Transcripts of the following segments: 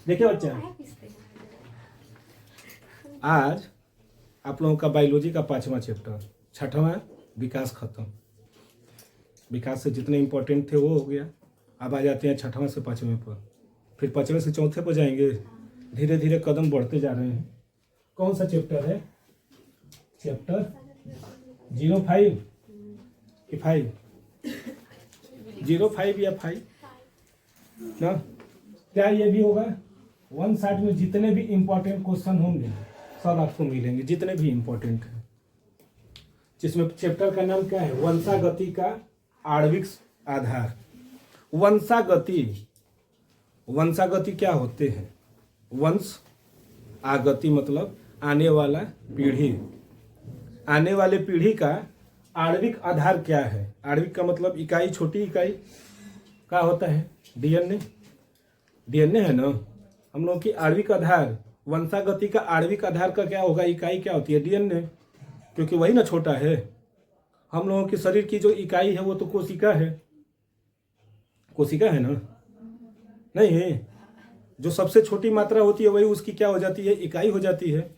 देखिए बच्चा, आज आप लोगों का बायोलॉजी का 5वां चैप्टर, 6वां विकास खत्म। विकास से जितने इंपॉर्टेंट थे वो हो गया। अब आ जाते हैं 6वां से 5वें पर, फिर 5वें से 4थे पर जाएंगे। धीरे धीरे कदम बढ़ते जा रहे हैं। कौन सा चैप्टर है? चैप्टर 05 कि 5? 05 या 5 ना? क्या ये भी होगा? 160 में जितने भी इंपॉर्टेंट क्वेश्चन होंगे सब आपको मिलेंगे, जितने भी इंपॉर्टेंट हैं। जिसमें चैप्टर का नाम क्या है? वंशागति का आणविक आधार। वंशागति, वंशागति क्या होते हैं? वंश आगति मतलब आने वाला पीढ़ी। आने वाले पीढ़ी का आणविक आधार क्या है? आणविक का मतलब इकाई, छोटी इकाई क्या होता है? डीएनए। डीएनए है ना हम लोग की आणविक आधार। वंशागति का आणविक आधार का क्या होगा? इकाई क्या होती है? डीएनए, क्योंकि वही ना छोटा है। हम लोगों के शरीर की जो इकाई है वो तो कोशिका है। कोशिका है ना? नहीं है? जो सबसे छोटी मात्रा होती है वही उसकी क्या हो जाती है? इकाई हो जाती है।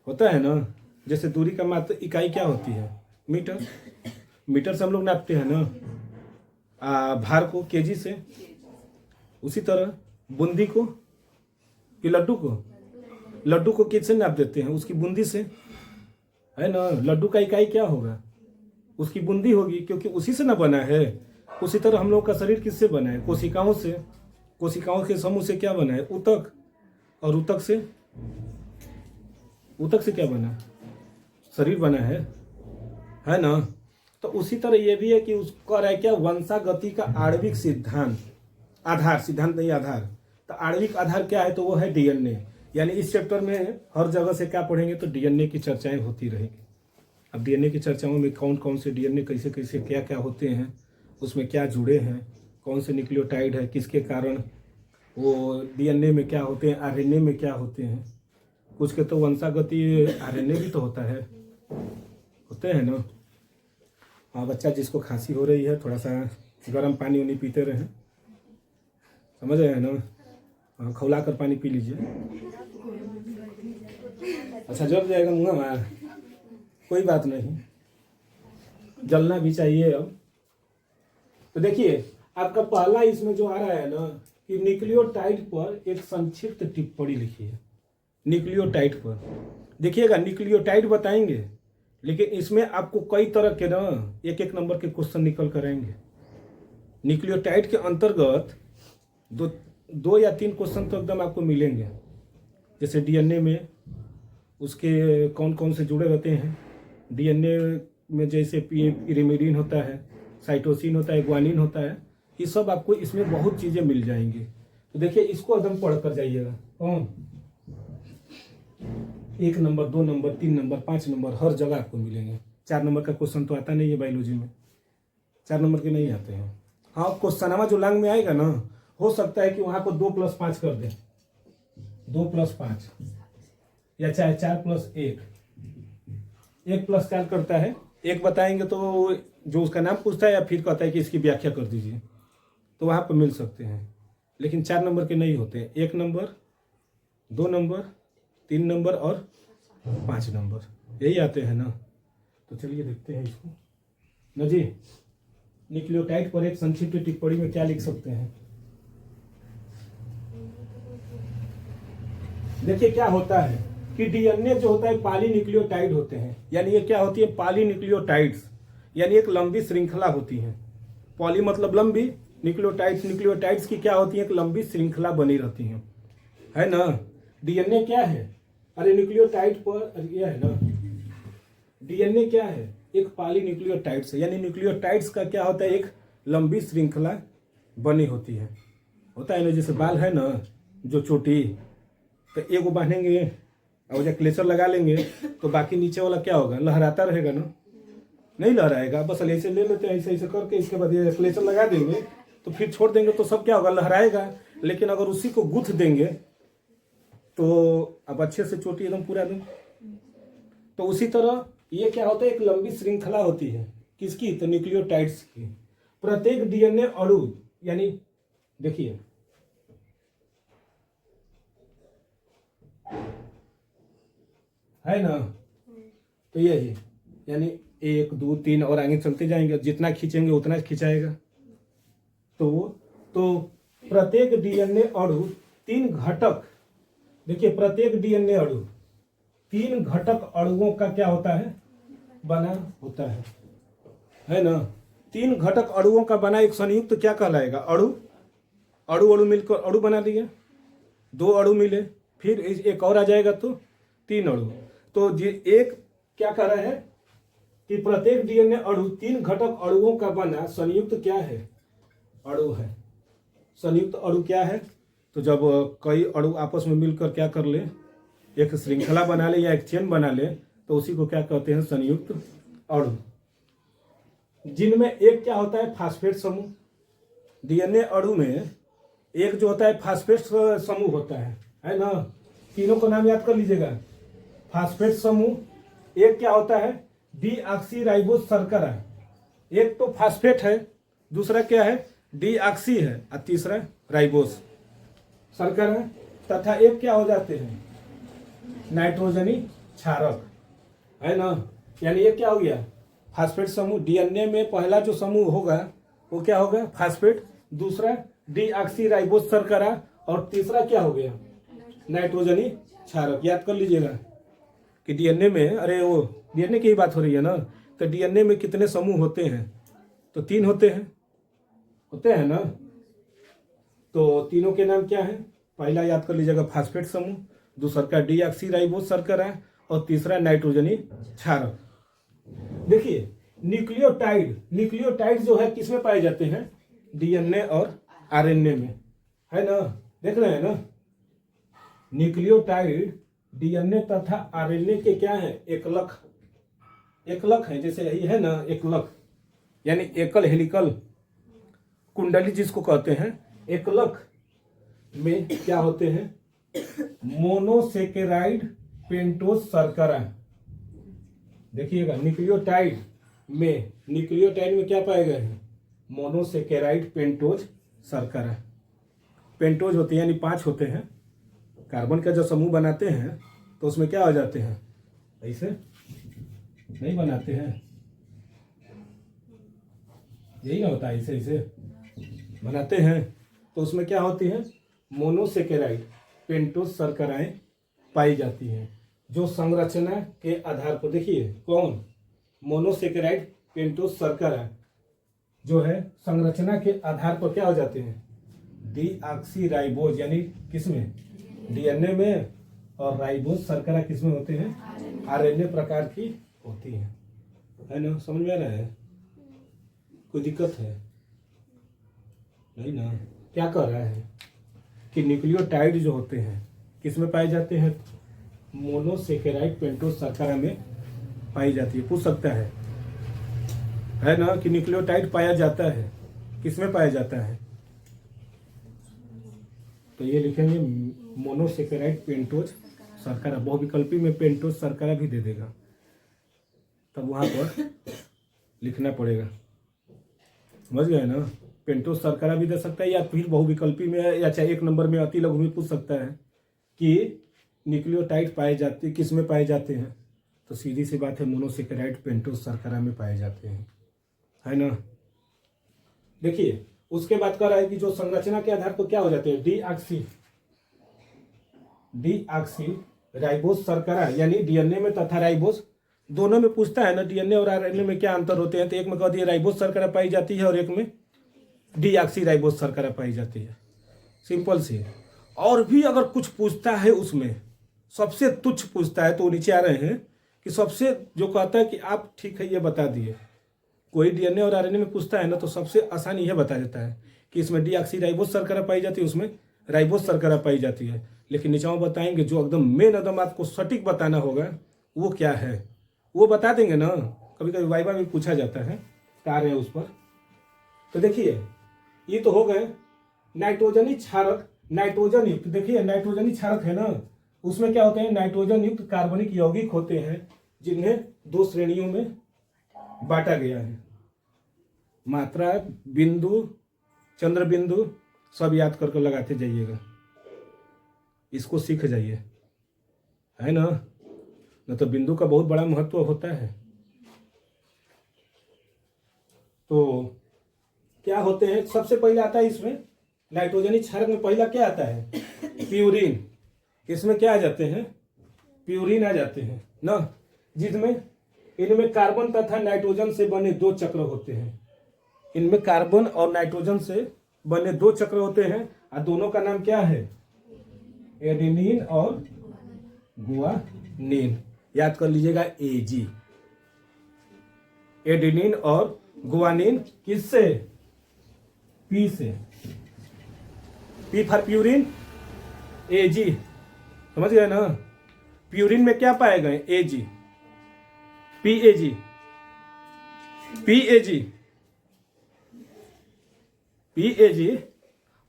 होता है ना? जैसे दूरी का मात्रा इकाई क्या होती है? मीटर। मीटर से हम लोग नापते हैं ना भार को, केजी से। उसी तरह बूंदी को कि लड्डू को? लड्डू को किससे नाप देते हैं? उसकी बूंदी से, है ना? लड्डू का इकाई क्या होगा? उसकी बूंदी होगी, क्योंकि उसी से ना बना है। उसी तरह हम लोग का शरीर किससे बना है? कोशिकाओं से। कोशिकाओं के समूह से क्या बना है? ऊतक। और ऊतक से क्या बना? शरीर बना है ना? तो उसी तरह ये भी है कि उसका है क्या? वंशागति का आणविक सिद्धांत, आधार, सिद्धांत नहीं आधार। तो आणविक आधार क्या है? तो वो है डीएनए। यानी इस चैप्टर में हर जगह से क्या पढ़ेंगे? तो डीएनए की चर्चाएं होती रहेंगी। अब डीएनए की चर्चाओं में कौन कौन से डीएनए कैसे कैसे क्या क्या होते हैं, उसमें क्या जुड़े हैं, कौन से न्यूक्लियोटाइड है, किसके कारण वो डीएनए में क्या होते हैं, आरएनए में क्या होते हैं। कुछ के तो वंशागति आरएनए भी तो होता है, होते हैं ना। हाँ बच्चा, जिसको खांसी हो रही है थोड़ा सा गर्म पानी उनी पीते रहें, समझ रहे हैं ना? हाँ, खौला कर पानी पी लीजिए। अच्छा, जल जाएगा मुँह में, कोई बात नहीं, जलना भी चाहिए। अब तो देखिए, आपका पहला इसमें जो आ रहा है ना कि न्यूक्लियोटाइड पर एक संक्षिप्त टिप्पणी लिखिए। न्यूक्लियोटाइड पर देखिएगा, न्यूक्लियोटाइड बताएंगे, लेकिन इसमें आपको कई तरह के ना एक एक नंबर के क्वेश्चन निकल कर आएंगे। न्यूक्लियोटाइड के अंतर्गत दो या 3 क्वेश्चन तो एकदम आपको मिलेंगे। जैसे डीएनए में उसके कौन कौन से जुड़े रहते हैं। डीएनए में जैसे पिरिमिडीन होता है, साइटोसिन होता है, ग्वानिन होता है, ये सब आपको इसमें बहुत चीज़ें मिल जाएंगी। तो देखिए, इसको एकदम पढ़ कर जाइएगा। कौन? 1 नंबर, 2 नंबर, 3 नंबर, 5 नंबर हर जगह आपको मिलेंगे। 4 नंबर का क्वेश्चन तो आता नहीं है बायोलॉजी में, 4 नंबर के नहीं आते हैं। हाँ, क्वेश्चनवा जो लांग में आएगा ना, हो सकता है कि वहाँ पर 2+5 कर दें, 2+5, या चाहे 4+1, 1+4 करता है। 1 बताएंगे तो जो उसका नाम पूछता है या फिर कहता है कि इसकी व्याख्या कर दीजिए, तो वहाँ पर मिल सकते हैं। लेकिन 4 नंबर के नहीं होते, 1 नंबर, 2 नंबर, 3 नंबर और 5 नंबर, यही आते हैं ना। तो चलिए देखते हैं इसको ना जी। न्यूक्लियोटाइड पर एक संक्षिप्त टिप्पणी में क्या लिख सकते हैं? देखिए क्या होता है कि डीएनए जो होता है पॉलीन्यूक्लियोटाइड होते हैं। यानी ये क्या होती है? पॉलीन्यूक्लियोटाइड्स, यानी एक लंबी श्रृंखला होती है। पॉली मतलब लंबी, न्यूक्लियोटाइड्स की क्या होती है? एक लंबी श्रृंखला बनी रहती है ना। डीएनए क्या है? अरे न्यूक्लियोटाइड पर यह है ना, डीएनए क्या है? एक पॉलीन्यूक्लियोटाइड्स है। यानी न्यूक्लियोटाइड्स का क्या होता है? एक लंबी श्रृंखला बनी होती है। होता है ना, जैसे बाल है ना जो चोटी, तो एक बांधेंगे और जब क्लेचर लगा लेंगे तो बाकी नीचे वाला क्या होगा? लहराता रहेगा ना? नहीं लहराएगा। बस ऐसे ले लेते हैं, ऐसे ऐसे करके, इसके बाद ये क्लेचर लगा देंगे तो फिर छोड़ देंगे तो सब क्या होगा? लहराएगा। लेकिन अगर उसी को गुथ देंगे तो अब अच्छे से चोटी एकदम पूरा एकदम। तो उसी तरह ये क्या होता है? एक लंबी श्रृंखला होती है। किसकी? तो न्यूक्लियोटाइड्स की। प्रत्येक डीएनए अणु, यानी देखिए है ना। तो यही यानी 1 2 3 और आगे चलते जाएंगे, जितना खींचेंगे उतना खिंचाएगा। तो प्रत्येक डीएनए अणु 3 घटक, देखिए प्रत्येक डीएनए अणु 3 घटक अणुओं का क्या होता है, बना होता है ना। 3 घटक अणुओं का बना एक संयुक्त तो क्या कहलाएगा, अणु। अणु अणु मिलकर अणु बना दिया, 2 अणु मिले, फिर एक और आ जाएगा तो 3 अणु। तो एक क्या कह रहा है कि प्रत्येक डीएनए अणु 3 घटक अणुओं का बना संयुक्त क्या है, अणु है। संयुक्त अणु क्या है, तो जब कई अणु आपस में मिलकर क्या कर ले, एक श्रृंखला बना ले या एक चेन बना ले, तो उसी को क्या कहते हैं, संयुक्त अणु। जिनमें एक क्या होता है, फास्फेट समूह। डीएनए अणु में एक जो होता है फास्फेट समूह होता है ना। तीनों को नाम याद कर लीजिएगा। फास्फेट समूह, एक क्या होता है, डीऑक्सीराइबोज शर्करा। एक तो फास्फेट है, दूसरा क्या है, डीऑक्सी है, और तीसरा राइबोज शर्करा। तथा एक क्या हो जाते हैं, नाइट्रोजनी क्षारक, है ना। यानी ये क्या हो गया, फास्फेट समूह। डीएनए में पहला जो समूह होगा वो क्या होगा, फास्फेट, दूसरा डीऑक्सीराइबोज शर्करा, और तीसरा क्या हो गया, नाइट्रोजनी क्षारक। याद कर लीजिएगा कि डीएनए में, अरे वो डीएनए की ही बात हो रही है ना, तो डीएनए में कितने समूह होते हैं, तो 3 होते हैं ना। तो तीनों के नाम क्या है, पहला याद कर लीजिएगा फास्फेट समूह, दूसरा का डीऑक्सीराइबोज शर्करा, और तीसरा नाइट्रोजनी क्षारक। देखिए न्यूक्लियोटाइड जो है किसमें पाए जाते हैं, डीएनए और आरएनए में, है ना। देख रहे हैं ना, न्यूक्लियोटाइड डीएनए तथा आरएनए के क्या है, एकलक है। जैसे यही है ना एकलक, यानी एकल हेलिकल कुंडली जिसको कहते हैं। एकलक में क्या होते हैं, मोनोसेकेराइड पेंटोज शर्करा। देखिएगा न्यूक्लियोटाइड में क्या पाए गए हैं, मोनोसेकेराइड पेंटोज शर्करा। पेंटोज होते हैं यानी 5 होते हैं। कार्बन का जो समूह बनाते हैं तो उसमें क्या हो जाते हैं, ऐसे नहीं बनाते हैं, यही ना होता है, ऐसे बनाते हैं। तो उसमें क्या होती है, मोनोसेकेराइड पेंटोज शर्कराएं पाई जाती हैं, जो संरचना के आधार पर, देखिए कौन, मोनोसेकेराइड पेंटोज शर्करा जो है संरचना के आधार पर क्या हो जाते हैं, डीऑक्सीराइबोज, यानी किसमें, डीएनए में, और राइबोज शर्करा किसमें होते हैं, आरएनए प्रकार की होती है ना। समझ में आ रहा है, कोई दिक्कत है नहीं ना। क्या कह रहा है कि न्यूक्लियोटाइड जो होते हैं किसमें पाए जाते हैं, मोनोसेकेराइड पेंटोज शर्करा में पाई जाती है। पूछ सकता है ना कि न्यूक्लियोटाइड पाया जाता है, किसमें पाया जाता है, तो ये लिखेंगे मोनोसेकेराइड पेंटोज शर्करा। बहुविकल्पी में पेंटोज शर्करा भी दे देगा, तब वहां पर लिखना पड़ेगा। समझ गए ना, पेंटोज शर्करा भी दे सकता है, या फिर बहुविकल्पी में, या चाहे 1 नंबर में अति लघु में पूछ सकता है कि न्यूक्लियोटाइड पाए जाते किस में पाए जाते हैं, तो सीधी सी बात है मोनोसेकेराइड पेंटोज शर्करा में पाए जाते हैं, है ना। देखिए उसके बाद कह रहा है कि जो संरचना के आधार पर क्या हो जाते हैं, डीऑक्सी राइबोज शर्करा, यानी डीएनए में तथा राइबोज दोनों में पूछता है ना, डीएनए और आरएनए में क्या अंतर होते हैं, तो एक में कह दिया राइबोज शर्करा पाई जाती है और एक में डीऑक्सी राइबोज शर्करा पाई जाती है। सिंपल सी। और भी अगर कुछ पूछता है उसमें सबसे तुच्छ पूछता है, तो नीचे आ रहे हैं कि सबसे जो कहता है कि आप ठीक है ये बता दिए। कोई डीएनए और आरएनए में पूछता है ना, तो सबसे आसान यह बता देता है कि इसमें डीऑक्सीराइबोज शर्करा पाई जाती है, उसमें राइबोज शर्करा पाई जाती है। लेकिन नीचे बताएंगे जो एकदम मेन एकदम आपको सटीक बताना होगा वो क्या है, वो बता देंगे ना। कभी कभी वाइवा में पूछा जाता है, आ रहे हैं उस पर। तो देखिए ये तो हो गए नाइट्रोजनी क्षारक, नाइट्रोजन युक्त। देखिए नाइट्रोजनी क्षारक है ना, उसमें क्या होते हैं, नाइट्रोजन युक्त कार्बनिक यौगिक होते हैं, जिन्हें 2 श्रेणियों में बांटा गया है। मात्रा, बिंदु, चंद्र बिंदु सब याद करके लगाते जाइएगा, इसको सीख जाइए, है ना। न तो बिंदु का बहुत बड़ा महत्व होता है। तो क्या होते हैं, सबसे पहले आता है इसमें नाइट्रोजनी क्षारक में पहला क्या आता है, प्यूरिन। इसमें क्या आ जाते हैं, प्यूरिन आ जाते हैं ना, जिसमें इनमें कार्बन तथा नाइट्रोजन से बने 2 चक्र होते हैं। इनमें कार्बन और नाइट्रोजन से बने 2 चक्र होते हैं और दोनों का नाम क्या है, एडेनिन और गुआनिन। याद कर लीजिएगा Ag, एडेनिन और गुआनिन किससे, P से, P फॉर प्यूरिन, Ag, समझ गए ना। प्यूरिन में क्या पाए गए, Ag, PAG, PAG, PAG।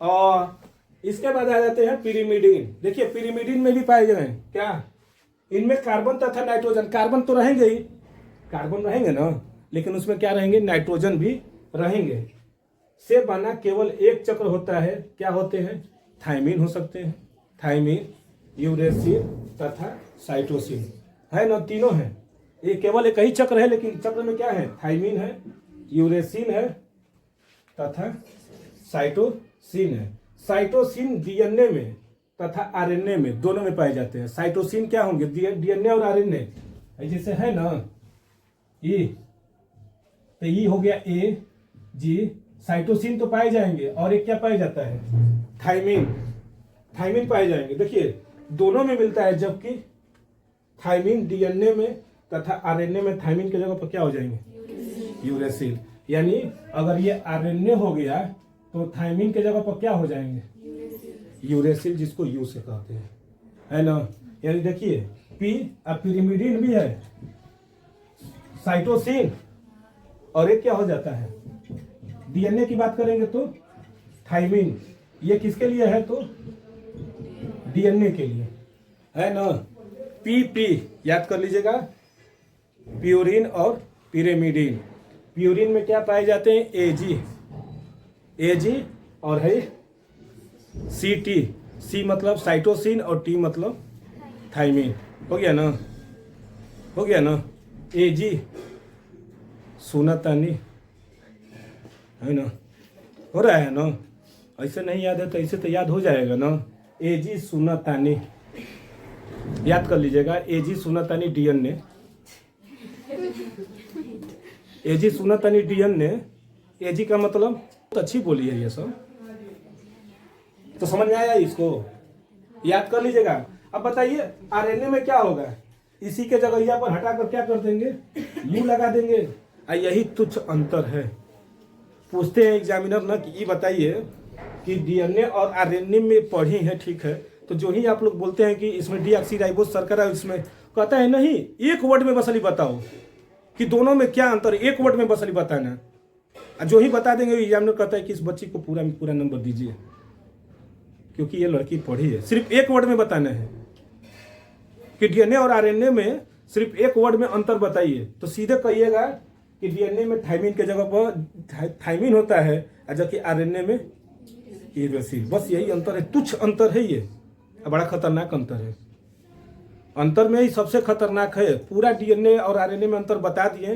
और इसके बाद आ जाते हैं पिरिमिडीन। देखिए पिरिमिडीन में भी पाए गए हैं क्या, इनमें कार्बन तथा नाइट्रोजन, कार्बन तो रहेंगे ही, कार्बन रहेंगे ना, लेकिन उसमें क्या रहेंगे, नाइट्रोजन भी रहेंगे। से बना केवल एक चक्र होता है, क्या होते हैं, थायमीन हो सकते हैं, थायमीन, यूरेसिल तथा साइटोसिन, है ना, तीनों हैं। ये केवल एक ही चक्र है, लेकिन चक्र में क्या है, थायमीन है, यूरेसिल है तथा साइटोसिन है। साइटोसिन डीएनए में तथा आरएनए में, दोनों में पाए जाते हैं। साइटोसिन क्या होंगे, डीएनए और आरएनए, जैसे है ना ई, तो ई हो गया ए जी, साइटोसिन तो पाए जाएंगे, और एक क्या पाया जाता है, थायमीन, थायमीन पाए जाएंगे। देखिए दोनों में मिलता है, जबकि थायमीन डीएनए में तथा आरएनए में थायमीन की जगह पर क्या हो जाएंगे, यूरेसिल। यानी अगर ये आरएनए हो गया तो थायमीन के जगह पर क्या हो जाएंगे, यूरेसिल, जिसको यू से कहते हैं, है ना। यानी देखिए पी अब पिरिमिडीन भी है, साइटोसिन, और एक क्या हो जाता है, डीएनए की बात करेंगे तो थायमीन। ये किसके लिए है, तो डीएनए के लिए, है ना। पी याद कर लीजिएगा, प्यूरिन और पिरिमिडीन। प्यूरिन में क्या पाए जाते हैं, एजी और है सीटी, सी मतलब साइटोसिन और टी मतलब थायमीन। हो गया ना, हो गया ना। एजी सुनातानी, है ना, हो रहा है ना। ऐसे नहीं याद है तो ऐसे तो याद हो जाएगा ना। एजी सुनातानी याद कर लीजिएगा, एजी सुनातानी डीएनए, एजी सुनातानी डीएनए। एजी का मतलब बहुत अच्छी बोली है ये सब, तो समझ में आया, इसको याद कर लीजिएगा। अब बताइए आरएनए में क्या होगा, इसी के जगह पर हटाकर क्या कर देंगे, यू लगा देंगे। यही तुच्छ अंतर है। पूछते हैं एग्जामिनर ना कि ये बताइए कि डीएनए और आरएनए में पढ़ी है, ठीक है, तो जो ही आप लोग बोलते हैं कि इसमें डीऑक्सीराइबोस शर्करा, इसमें कहता है नहीं, एक वर्ड में बस अली बताओ कि दोनों में क्या अंतर, एक वर्ड में बस अली बताना। जो ही बता देंगे एग्जामिनर कहता है कि इस बच्ची को पूरा नंबर दीजिए, क्योंकि ये लड़की पढ़ी है। सिर्फ एक वर्ड में बताना है कि डीएनए और आरएनए में सिर्फ एक वर्ड में अंतर बताइए, तो सीधे कहिएगा कि डीएनए में थायमीन के जगह पर थायमीन होता है, जबकि आरएनए में यूरेसिल। बस यही अंतर है, तुच्छ अंतर है, ये बड़ा खतरनाक अंतर है। अंतर में ही सबसे खतरनाक है। पूरा डीएनए और आरएनए में अंतर बता दिए,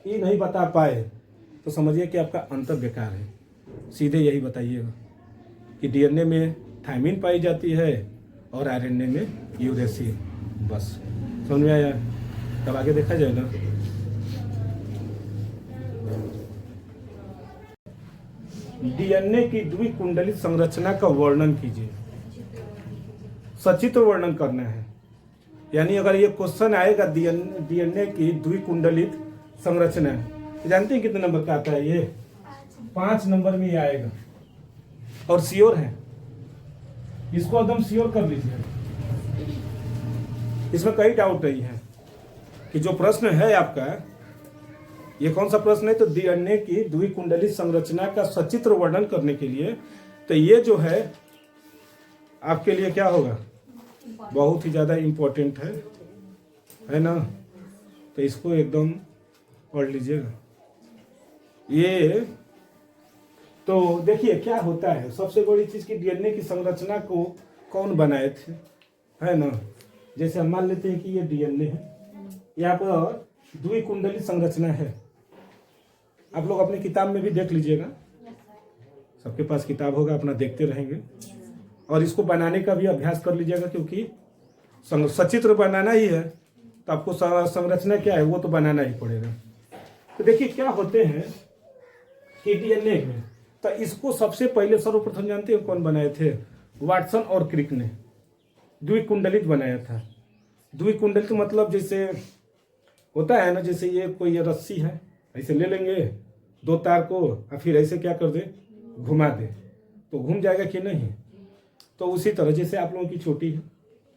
ये नहीं बता पाए, तो समझिए कि आपका अंतर बेकार है। सीधे यही बताइएगा कि डीएनए में थायमीन पाई जाती है और आरएनए में यूरेसिल। बस समझ में आया, तब आगे देखा जाएगा। डीएनए की द्विकुंडलित संरचना का वर्णन कीजिए। सचित्र वर्णन करना है। यानी अगर ये क्वेश्चन आएगा डीएनए की द्विकुंडलित संरचना, जानते हैं कितने नंबर का आता है ये, 5 नंबर में ये आएगा, और श्योर है, इसको एकदम श्योर कर लीजिए। इसमें कई डाउट नहीं है कि जो प्रश्न है आपका, ये कौन सा प्रश्न है, तो डीएनए की द्विकुंडलित संरचना का सचित्र वर्णन करने के लिए, तो ये जो है आपके लिए क्या होगा, बहुत ही ज्यादा इंपॉर्टेंट है ना। तो इसको एकदम पढ़ लीजिएगा। ये तो देखिए क्या होता है, सबसे बड़ी चीज की डीएनए की संरचना को कौन बनाए थे, है ना। जैसे हम मान लेते हैं कि ये डीएनए है, यहाँ पर द्विकुंडली संरचना है। आप लोग अपनी किताब में भी देख लीजिएगा, सबके पास किताब होगा, अपना देखते रहेंगे और इसको बनाने का भी अभ्यास कर लीजिएगा, क्योंकि सचित्र बनाना ही है तो आपको संरचना क्या है वो तो बनाना ही पड़ेगा। तो देखिए क्या होते हैं कि डीएनए में, तो इसको सबसे पहले सर्वप्रथम जानते हैं कौन बनाए थे? वाटसन और क्रिक ने द्विकुंडलित बनाया था। द्विकुंडलित मतलब जैसे होता है ना, जैसे ये कोई रस्सी है, ऐसे ले लेंगे दो तार को और फिर ऐसे क्या कर दे, घुमा दे तो घूम जाएगा कि नहीं। तो उसी तरह जैसे आप लोगों की छोटी है,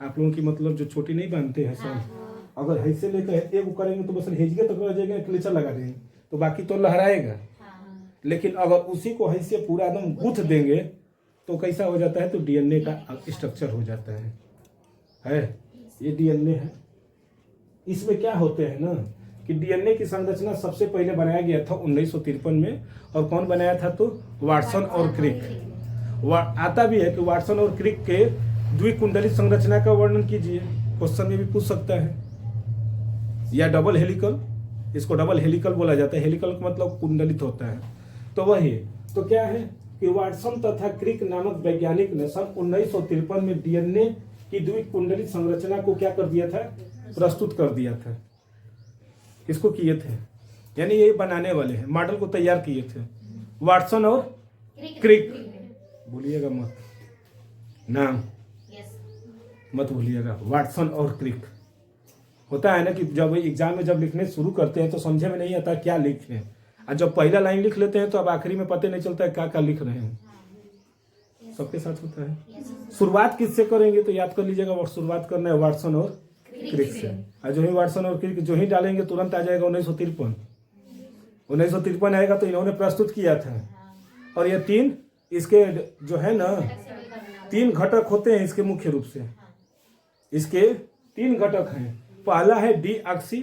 आप लोगों की मतलब जो छोटी नहीं बांधते हैं सब, अगर ऐसे लेकर एक करेंगे तो बस हेजगे तक रह जाएगा, क्लेचर लगा देंगे तो बाकी तो लहराएगा। लेकिन अगर उसी को ऐसे पूरा एकदम गूंथ देंगे तो कैसा हो जाता है, तो डीएनए का स्ट्रक्चर हो जाता है। ये डीएनए है। इसमें क्या होते हैं ना कि डीएनए की संरचना सबसे पहले बनाया गया था 1953 में, और कौन बनाया था? तो वाटसन और क्रिक। आता भी है कि वाटसन और क्रिक के द्विकुंडलित संरचना का वर्णन कीजिए, क्वेश्चन में भी पूछ सकता है। या डबल हेलिकल, इसको डबल हेलिकल बोला जाता है, हेलिकल का मतलब कुंडलित होता है। तो वही तो क्या है कि वाटसन तथा क्रिक नामक वैज्ञानिक ने सन 1953 में डीएनए की द्विकुंडलित संरचना को क्या कर दिया था? प्रस्तुत कर दिया था। किसको किए थे? यानी ये बनाने वाले हैं, मॉडल को तैयार किए थे वाटसन और क्रिक। भूलिएगा मत, नाम मत भूलिएगा, वाटसन और क्रिक। होता है ना कि जब एग्जाम में जब लिखने शुरू करते हैं तो समझे में नहीं आता क्या लिखें, और जब पहला लाइन लिख लेते हैं तो अब आखिरी में पता नहीं चलता है क्या क्या लिख रहे हैं। सबके साथ होता है। शुरुआत किससे करेंगे तो याद कर लीजिएगा, और शुरुआत करना है वाटसन और क्रिक से। और जो ही वाटसन और क्रिक जो ही डालेंगे तुरंत आ जाएगा 1953 आएगा। तो इन्होंने प्रस्तुत किया था। और ये तीन इसके जो है ना, तीन घटक होते हैं इसके मुख्य रूप से। इसके तीन घटक हैं। पहला है डीऑक्सी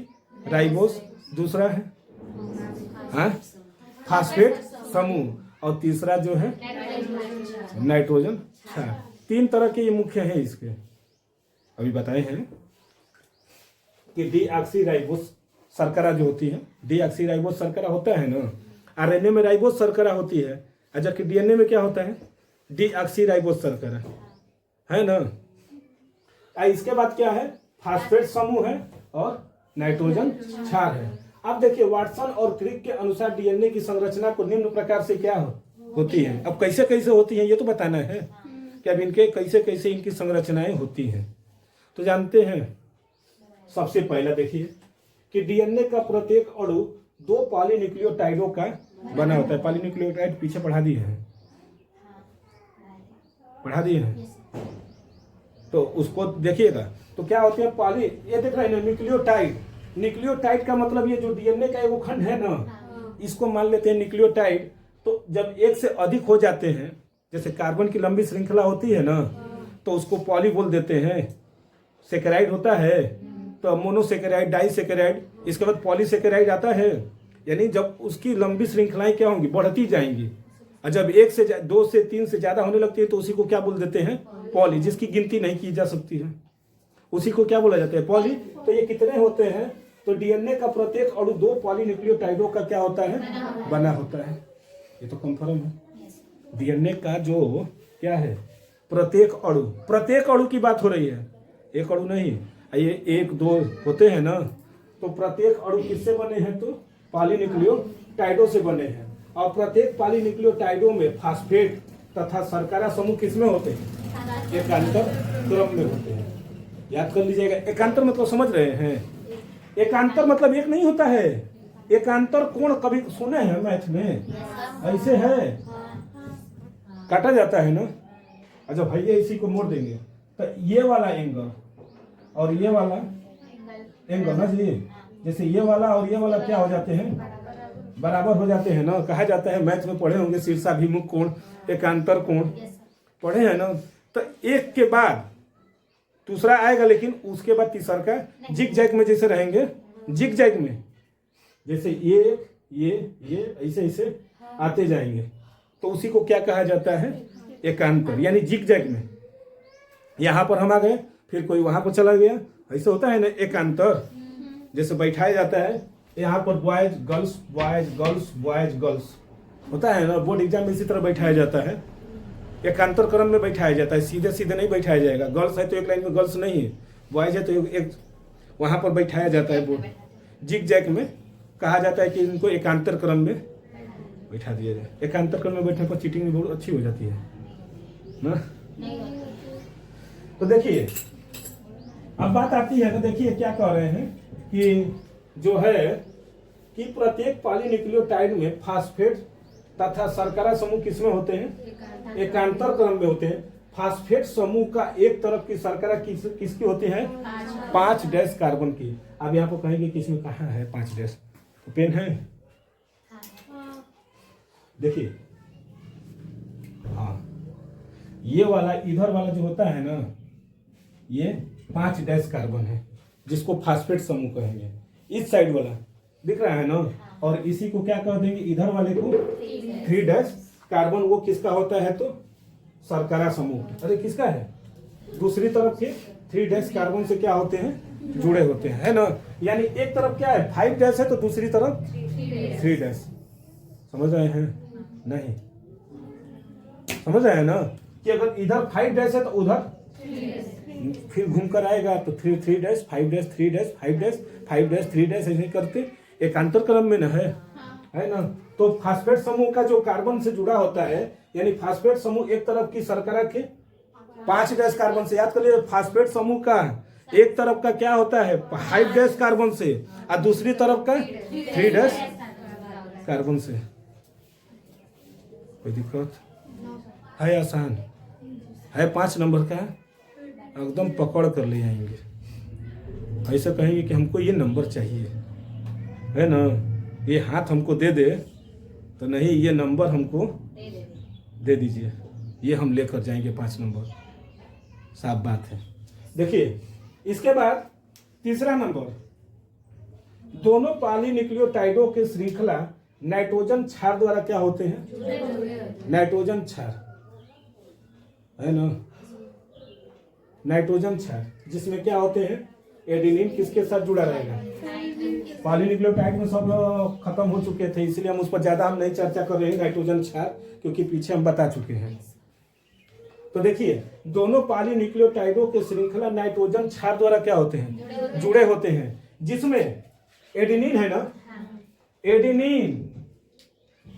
राइबोस, दूसरा है फास्फेट समूह, और तीसरा जो है नाइट्रोजन क्षार। तीन तरह के ये मुख्य हैं इसके। अभी बताए हैं कि डीऑक्सी राइबोस शर्करा जो होती है, डीऑक्सी राइबोस शर्करा होता है ना, आरएनए में राइबोस शर्करा होती है, जबकि डीएनए में क्या होता है? डीऑक्सी राइबोस शर्करा है ना। इसके बाद क्या है? फास्फेट समूह है और नाइट्रोजन क्षार है। अब देखिए वाटसन और क्रिक के अनुसार डीएनए की संरचना को निम्न प्रकार से क्या होती है। अब कैसे कैसे होती है ये तो बताना है कि अब इनके कैसे कैसे इनकी संरचनाएं होती हैं। तो जानते हैं, सबसे पहला देखिए कि डीएनए का प्रत्येक अणु दो पॉलीन्यूक्लियोटाइडों का बना होता है। पॉलीन्यूक्लियोटाइड पीछे पढ़ा दिए हैं, तो उसको देखिएगा। तो क्या होते हैं पॉली, ये देख रहे हैं ना, न्यूक्लियोटाइड। न्यूक्लियोटाइड का मतलब ये जो डीएनए का एक खंड है ना, इसको मान लेते हैं न्यूक्लियोटाइड। तो जब एक से अधिक हो जाते हैं, जैसे कार्बन की लंबी श्रृंखला होती है ना, तो उसको पॉली बोल देते हैं। सेकेराइड होता है तो मोनोसेकेराइड, डाइसेकेराइड, इसके बाद पॉलीसेकेराइड आता है। यानी जब उसकी लंबी श्रृंखलाएं क्या होंगी? बढ़ती जाएंगी। और जब एक से दो से तीन से ज्यादा होने लगती है तो उसी को क्या बोल देते हैं? पॉली, जिसकी गिनती नहीं की जा सकती है, उसी को क्या बोला जाता है? पॉली। तो ये कितने होते हैं? तो डीएनए का प्रत्येक अणु दो पॉलीन्यूक्लियोटाइडों का क्या होता है? बना होता है। ये तो कंफर्म है। डीएनए का जो क्या है? प्रत्येक अणु की बात हो रही है, एक अणु नहीं। ये एक दो होते हैं ना, तो प्रत्येक अणु किससे बने हैं? तो पॉलीन्यूक्लियोटाइडों से बने हैं। और प्रत्येक पॉलीन्यूक्लियोटाइडों में फास्फेट तथा शर्करा समूह किसमें होते हैं? एकांतर क्रम में होते हैं। याद कर लीजिएगा। एकांतर मतलब समझ रहे हैं? एकांतर मतलब एक नहीं होता है। एकांतर कोण कभी सुने हैं मैथ में? ऐसे है, काटा जाता है ना। अच्छा भैया इसी को मोड़ देंगे तो ये वाला एंगल और ये वाला एंगल ना जी, जैसे ये वाला और ये वाला क्या हो जाते हैं? बराबर हो जाते हैं ना। कहा जाता है, मैथ में पढ़े होंगे, शीर्षाभिमुख कोण, एकांतर कोण पढ़े हैं ना। तो एक के बाद दूसरा आएगा, लेकिन उसके बाद तीसरा का जिग जैग में जैसे रहेंगे, जिग जैग में जैसे ये ऐसे ऐसे आते जाएंगे, तो उसी को क्या कहा जाता है? एकांतर, यानी जिग जैग में। यहाँ पर हम आ गए, फिर कोई वहां पर चला गया, ऐसे होता है ना एकांतर। जैसे बैठाया जाता है यहाँ पर boys girls boys girls boys girls होता है ना, बोर्ड एग्जाम में इसी तरह बैठाया जाता है, एकांतर क्रम में बैठाया जाता है, सीधे सीधे नहीं बैठाया जाएगा। गर्ल्स है तो एक लाइन में गर्ल्स नहीं है, बॉयज है तो एक वहाँ पर बैठाया जाता है बोर्ड। जिग जैक में कहा जाता है कि इनको एकांतर क्रम में बैठा दिया जाए। एकांतर क्रम में बैठने पर चीटिंग भी बहुत अच्छी हो जाती है ना। तो देखिए अब बात आती है, तो देखिए क्या कह रहे हैं कि जो है कि प्रत्येक पॉलीन्यूक्लियोटाइड में फास्फेट तथा शर्करा समूह किसमें होते हैं? एकांतर क्रम में होते हैं। फास्फेट समूह का एक तरफ की शर्करा किसकी होती है? 5 डैश कार्बन की। अब यहाँ पर कहेंगे कि इसमें कहाँ है 5 डैश, तो पेन है, देखिए हाँ ये वाला इधर वाला जो होता है ना, ये 5 डैश कार्बन है जिसको फास्फेट समूह कहेंगे। इस साइड वाला दिख रहा है ना, और इसी को क्या कह देंगे? इधर वाले को 3 डैश कार्बन। वो किसका होता है? तो शर्करा समूह। अरे किसका है? दूसरी तरफ के 3 डैश कार्बन से क्या होते हैं? जुड़े होते हैं, है ना। यानी एक तरफ क्या है? 5 डैश है तो दूसरी तरफ 3 डैश। समझ रहे हैं? नहीं समझ रहे हैं ना, कि अगर इधर 5 डैश है तो उधर फिर घूम कर आएगा तो 3 dash 5 dash 3 dash 5 dash 5 dash 3 dash ऐसे करते एकांतर क्रम में न है ना। तो फास्फेट समूह का जो कार्बन से जुड़ा होता है, यानी फास्फेट समूह एक तरफ की शर्करा के 5 डैश कार्बन से, याद कर लीजिए फास्फेट समूह का एक तरफ का क्या होता है? 5 डैश कार्बन से, और दूसरी तरफ का 3 डैश कार्बन से। कोई दिक्कत है? आसान है। 5 नंबर का एकदम पकड़ कर ले आएंगे। ऐसा कहेंगे कि हमको ये नंबर चाहिए, है ना, ये हाथ हमको दे दे, तो नहीं ये नंबर हमको दे दीजिए, ये हम लेकर जाएंगे 5 नंबर। साफ बात है। देखिए इसके बाद तीसरा नंबर, दोनों पॉलीन्यूक्लियोटाइडों के श्रृंखला नाइट्रोजन क्षार द्वारा क्या होते हैं? नाइट्रोजन क्षार, है ना, नाइट्रोजन क्षार, जिसमें क्या होते हैं? एडेनिन किसके साथ जुड़ा रहेगा? पॉलीन्यूक्लियोटाइड में सब खत्म हो चुके थे, इसलिए हम उस पर ज्यादा हम नहीं चर्चा कर रहे हैं नाइट्रोजन क्षार, क्योंकि पीछे हम बता चुके हैं। तो देखिए दोनों पॉलीन्यूक्लियोटाइडों के श्रृंखला नाइट्रोजन क्षार द्वारा क्या होते हैं? जुड़े होते हैं, जिसमें एडेनिन है ना, एडेनिन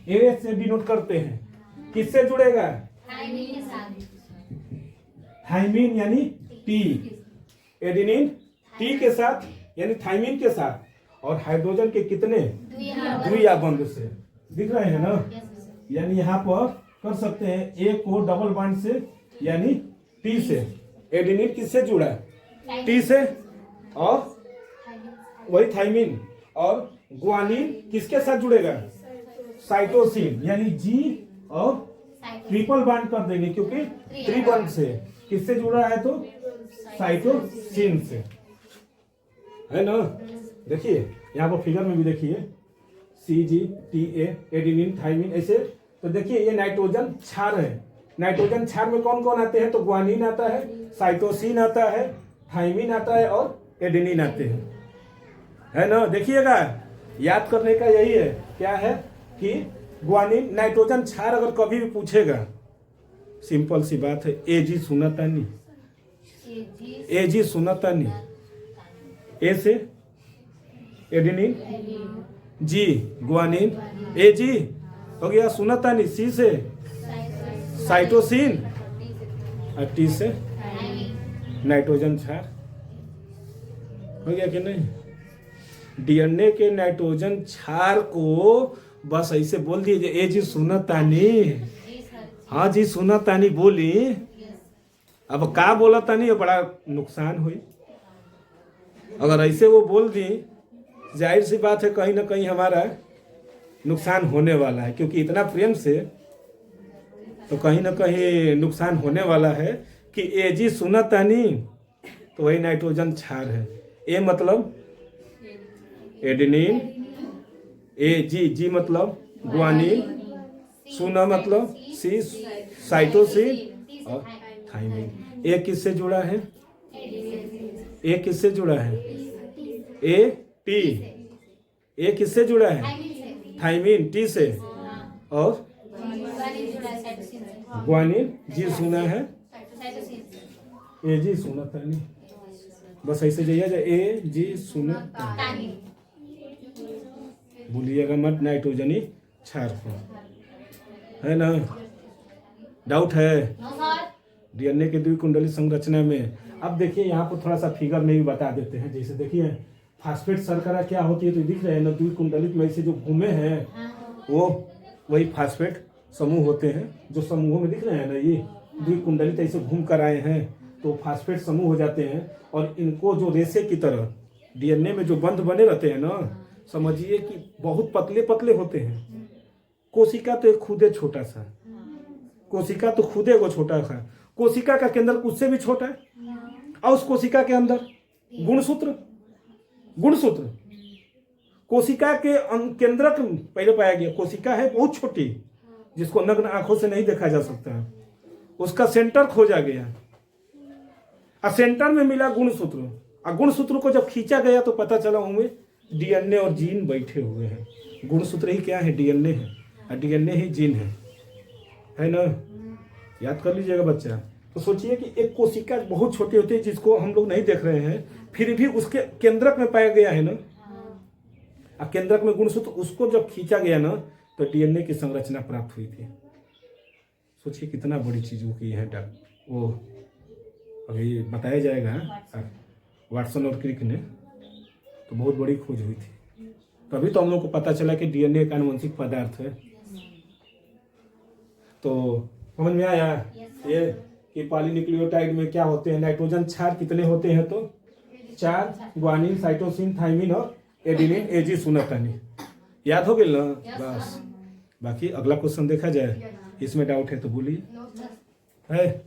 ए से डिनोट करते हैं, किससे जुड़ेगा? थाइमिन यानी टी। एडेनिन टी के साथ यानी थाइमिन के साथ, और हाइड्रोजन के कितने? द्विया बंध से। दिख रहे हैं ना, यानी यहाँ पर कर सकते हैं ए को डबल बॉन्ड से, यानी टी से। एडेनिन किससे जुड़ा है? टी से, और वही थाइमिन। और ग्वानिन किसके साथ जुड़ेगा? साइटोसिन, यानी जी और ट्रिपल बॉन्ड कर देंगे, क्योंकि त्रिबंध से किससे जुड़ा है? तो साइटोसिन से, है ना। देखिए यहाँ पर फिगर में भी देखिए CGTA एडेनिन थाइमिन ऐसे। तो देखिए ये नाइट्रोजन क्षार है। नाइट्रोजन क्षार में कौन कौन आते हैं? तो ग्वानिन आता है, साइटोसिन आता है, थाइमिन आता है और एडेनिन आते हैं, है ना। देखिएगा याद करने का यही है, क्या है कि ग्वानिन नाइट्रोजन क्षार अगर कभी भी पूछेगा, सिंपल सी बात है, AG सुनता नहीं, AG सुनता नहीं। ए से एडेनिन, जी ग्वानिन, AG हो गया सुनता नहीं, सी से साइटोसिन, और टी से नाइट्रोजन क्षार। हो गया कि नहीं? डीएनए के नाइट्रोजन क्षार को बस ऐसे बोल दीजिए, ए जी सुनतानी, हाँ जी सुनतानी बोली। अब का बोला तानी, बड़ा नुकसान हुई। अगर ऐसे वो बोल दी, जाहिर सी बात है कहीं ना कहीं हमारा नुकसान होने वाला है, क्योंकि इतना प्रेम से तो कहीं ना कहीं नुकसान होने वाला है कि एजी सुनतानी, तो वही नाइट्रोजन क्षार है। ए मतलब एडेनिन, जी मतलब ग्वानिन, सुना मतलब सी साइटोसिन और थाइमिन। ए किससे जुड़ा है? ए किससे जुड़ा है? ए टी, ए किससे जुड़ा है? थाइमिन टी से, और ग्वानिन जी सुना है, ए जी सुना था नहीं, बस ऐसे जाइए जा, ए जी सुना भूलिएगा मत, नाइट्रोजनी क्षार है ना। डाउट है डीएनए के द्विकुंडली संरचना में? अब देखिए यहाँ पर थोड़ा सा फिगर में भी बता देते हैं। जैसे देखिए फास्फेट शर्करा क्या होती है, तो दिख रहे हैं ना, द्विकुंडलित में से जो घूमे हैं वो वही फास्फेट समूह होते हैं, जो समूहों में दिख रहे हैं ना, ये द्विकुंडलित ऐसे घूम कर आए हैं तो फास्फेट समूह हो जाते हैं। और इनको जो रेशे की तरह डीएनए में जो बंध बने रहते हैं ना, समझिए कि बहुत पतले पतले होते हैं। कोशिका तो एक खुदे छोटा सा, कोशिका तो खुदे को छोटा सा, कोशिका का केंद्र उससे भी छोटा है, और उस कोशिका के अंदर गुणसूत्र, गुणसूत्र कोशिका के केंद्रक पहले पाया गया। कोशिका है बहुत छोटी, जिसको नग्न आंखों से नहीं देखा जा सकता है, उसका सेंटर खोजा गया और सेंटर में मिला गुणसूत्र, और गुणसूत्र को जब खींचा गया तो पता चला उनमें डीएनए और जीन बैठे हुए हैं। गुणसूत्र ही क्या है? डीएनए है, और डीएनए ही जीन है ना। याद कर लीजिएगा बच्चा। तो सोचिए कि एक कोशिका बहुत छोटी होती है जिसको हम लोग नहीं देख रहे हैं, फिर भी उसके केंद्रक में पाया गया है ना, और केंद्रक में गुणसूत्र, उसको जब खींचा गया ना तो डीएनए की संरचना प्राप्त हुई थी। सोचिए कितना बड़ी चीज वो की है। वो अभी बताया जाएगा वाटसन और क्रिक ने, तो बहुत बड़ी खोज हुई थी। तभी तो हम लोग को पता चला कि डीएनए एक आनुवंशिक पदार्थ है। तो समझ में आया ये कि पॉलीन्यूक्लियोटाइड में क्या होते हैं? नाइट्रोजन क्षार कितने होते हैं? तो 4, ग्वानिन, साइटोसिन, थाइमिन और एडेनिन, एजी सुनातानी। याद हो गया ना? बस बाकी अगला क्वेश्चन देखा जाए, इसमें डाउट है तो बोलिए। है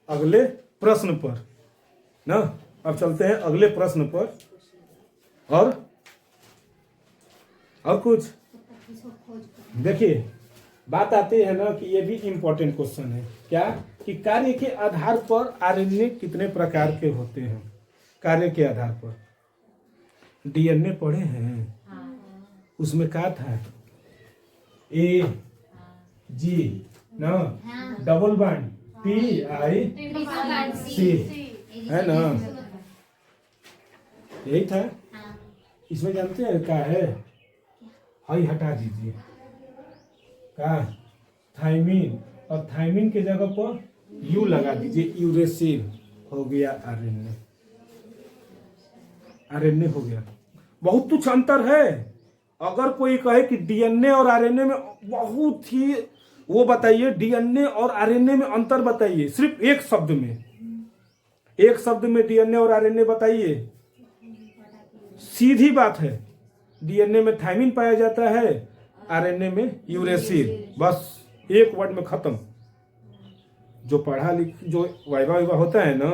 अगले प्रश्न पर ना। अब चलते हैं अगले प्रश्न पर। और कुछ देखिए, बात आती है ना कि ये भी इंपॉर्टेंट क्वेश्चन है। क्या कि कार्य के आधार पर आरएनए कितने प्रकार के होते हैं? कार्य के आधार पर डीएनए पढ़े हैं, उसमें क्या था? ए जी ना, डबल बॉन्ड पी आई सी, है ना, यही था। इसमें जानते हैं क्या है? हाई हटा दीजिए, क्या? थाइमिन, और थाइमिन के जगह पर यू लगा दीजिए, यूरेसिल हो गया आरएनए। आरएनए हो गया। बहुत कुछ अंतर है। अगर कोई कहे कि डीएनए और आरएनए में बहुत ही, वो बताइए डीएनए और आरएनए में अंतर बताइए, सिर्फ एक शब्द में, एक शब्द में डीएनए और आरएनए बताइए। सीधी बात है, डीएनए में थाइमिन पाया जाता है, आरएनए में यूरेसिल। बस एक वर्ड में खत्म। जो पढ़ा लिख, जो वाइवा होता है ना,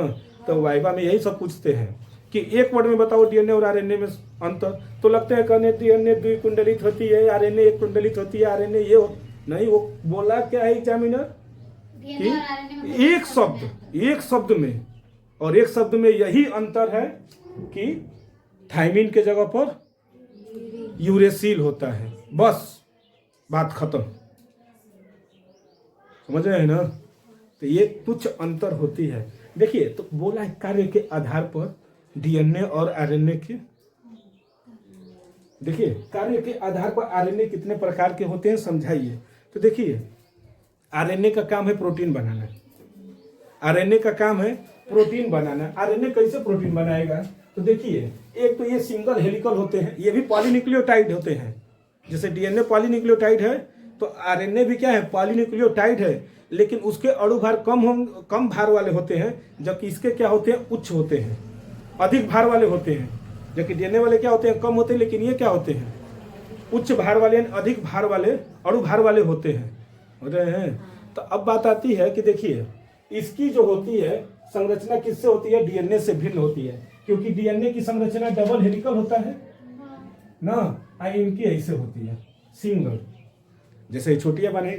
तो वाइवा में यही सब पूछते हैं कि एक वर्ड में बताओ डीएनए और आरएनए में अंतर। तो लगता है कहने डीएनए द्विकुंडलित होती है, आरएनए एक कुंडलित होती है, आरएनए ये नहीं। वो बोला क्या है एग्जामिनर कि एक शब्द में, और एक शब्द में यही अंतर है कि थाइमिन के जगह पर यूरेसिल होता है। बस बात खत्म। समझ रहे हैं ना? तो ये कुछ अंतर होती है। देखिए, तो बोला है कार्य के आधार पर डीएनए और आरएनए के। देखिए, कार्य के आधार पर आरएनए कितने प्रकार के होते हैं समझाइए। तो देखिए, आरएनए का काम है प्रोटीन बनाना। आरएनए का काम है प्रोटीन बनाना। आरएनए कैसे प्रोटीन बनाएगा? तो देखिए, एक तो ये सिंगल हेलिकल होते हैं, ये भी पॉलीन्यूक्लियोटाइड होते हैं। जैसे डीएनए पॉलीन्यूक्लियोटाइड है, तो आरएनए भी क्या है? पॉलीन्यूक्लियोटाइड है, लेकिन उसके अणु भार कम भार वाले होते हैं, जबकि इसके क्या होते हैं? उच्च होते हैं, अधिक भार वाले होते हैं। जबकि डीएनए वाले क्या होते हैं? कम होते हैं, लेकिन ये क्या होते हैं? उच्च भार वाले, अधिक भार वाले, अणु भार वाले होते हैं। हो रहे हैं? तो अब बात आती है कि देखिए, इसकी जो होती है संरचना किससे होती है? डीएनए से भिन्न होती है, क्योंकि डीएनए की संरचना डबल हेलिकल होता है ना, इनकी ऐसे होती है सिंगल। जैसे छोटियां बने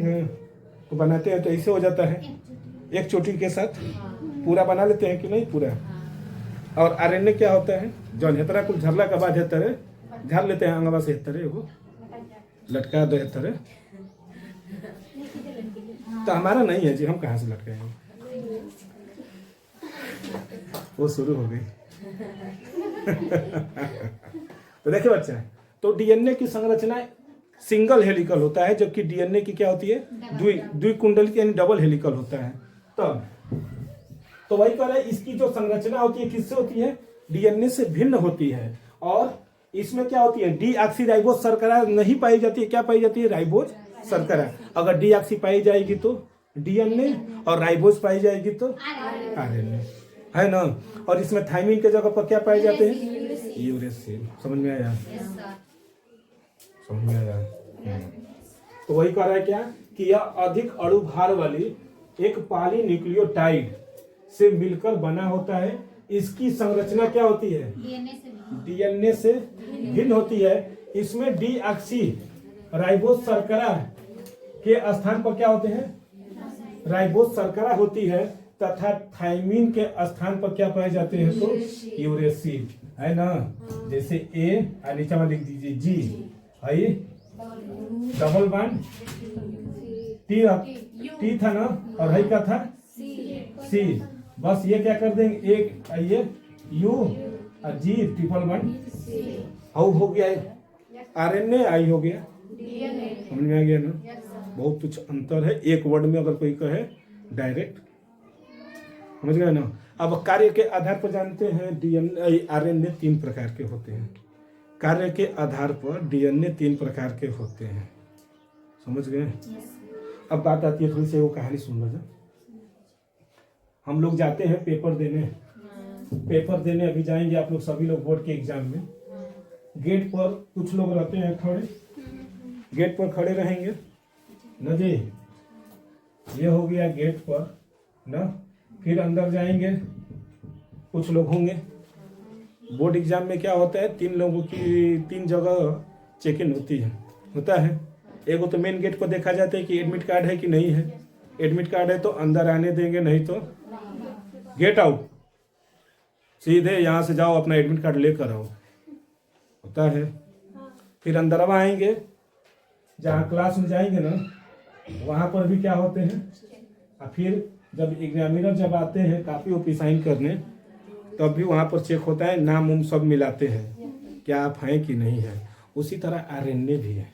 तो बनाते हैं तो ऐसे हो जाता है, एक चोटी के साथ पूरा बना लेते हैं कि नहीं पूरा। और आरण्य क्या होता है, जौन हेतरा कुछ झरला के बाद हेतरे झाड़ लेते हैं अंगवा से हेतरे वो लटका दो हेतरे। तो हमारा नहीं है जी, हम कहाँ से लटकाएंगे, वो शुरू हो गई। तो देखिए बच्चा, तो डीएनए की संरचना सिंगल हेलिकल होता है, जबकि डीएनए की क्या होती है, द्विकुंडलित यानी डबल हेलिकल होता है। तब तो वही कह रहे हैं, इसकी जो संरचना होती है किससे होती है, डीएनए से भिन्न होती है। और इसमें क्या होती है, डीऑक्सीराइबोज शर्करा नहीं पाई जाती है। क्या पाई जाती है, राइबोज शर्करा। अगर डीऑक्सी पाई जाएगी तो डीएनए, और राइबोज पाई जाएगी तो आरएनए, है ना। और इसमें थाइमिन के जगह पर क्या पाए जाते हैं, यूरेसिल। समझ में आया, समझ में आया। तो वही कह रहा है क्या कि यह अधिक अणु भार वाली एक पॉलीन्यूक्लियोटाइड से मिलकर बना होता है। इसकी संरचना क्या होती है, डीएनए से भिन्न होती है। इसमें डीऑक्सी राइबोज शर्करा के स्थान पर क्या होते हैं, राइबोज शर्करा होती है, तथा थाइमिन के स्थान पर क्या पाए जाते हैं, तो यूरेसिल, है ना। जैसे ए नीचे में लिख दीजिए जी, है डबल बॉन्ड टी था ना, और है क्या था, सी। बस ये क्या कर देंगे, एक ये यू और जी ट्रिपल बॉन्ड हाउ हो गया, आरएनए आई हो गया। समझ में आ गया ना, बहुत कुछ अंतर है एक वर्ड में अगर कोई कहे डायरेक्ट, समझ गए ना। अब कार्य के आधार पर जानते हैं, डीएनए आरएनए 3 प्रकार के होते हैं। कार्य के आधार पर डीएनए 3 प्रकार के होते हैं, समझ गए। अब बात आती है थोड़ी सी, वो कहानी सुन लो। हम लोग जाते हैं पेपर देने अभी जाएंगे आप लोग सभी लोग बोर्ड के एग्जाम में। गेट पर कुछ लोग रहते हैं खड़े, गेट पर खड़े रहेंगे न जी, ये हो गया गेट पर ना। फिर अंदर जाएंगे, कुछ लोग होंगे। बोर्ड एग्जाम में क्या होता है, 3 लोगों की 3 जगह चेक इन होता है। एगो तो मेन गेट पर देखा जाता है कि एडमिट कार्ड है कि नहीं है। एडमिट कार्ड है तो अंदर आने देंगे, नहीं तो गेट आउट, सीधे यहाँ से जाओ अपना एडमिट कार्ड लेकर आओ, होता है। फिर अंदर अब आएंगे, जहाँ क्लास में जाएंगे ना, वहाँ पर भी क्या होते हैं। और फिर जब एग्जामिनर जब आते हैं कापी ओपी साइन करने, तब भी वहाँ पर चेक होता है, नाम उम सब मिलाते हैं क्या आप हैं कि नहीं है। उसी तरह आरएनए भी है,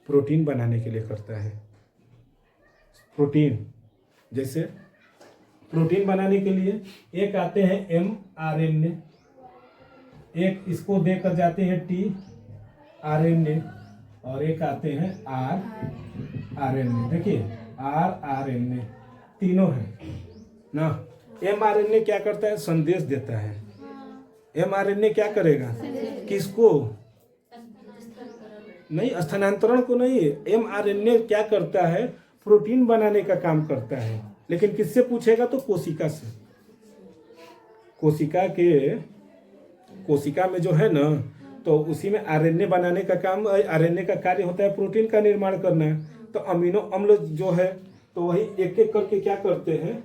प्रोटीन बनाने के लिए करता है। प्रोटीन, जैसे प्रोटीन बनाने के लिए एक आते हैं mRNA, एक इसको देकर जाते हैं tRNA, और एक आते हैं rRNA। देखिए rRNA तीनों है ना। mRNA क्या करता है, संदेश देता है। mRNA क्या करेगा, किसको नहीं, स्थानांतरण को नहीं। mRNA क्या करता है, प्रोटीन बनाने का काम करता है। लेकिन किससे पूछेगा, तो कोशिका से। कोशिका में जो है ना, तो उसी में आरएनए बनाने का काम, आरएनए का कार्य होता है प्रोटीन का निर्माण करना है। तो अमीनो अम्ल जो है, तो वही एक एक करके क्या करते हैं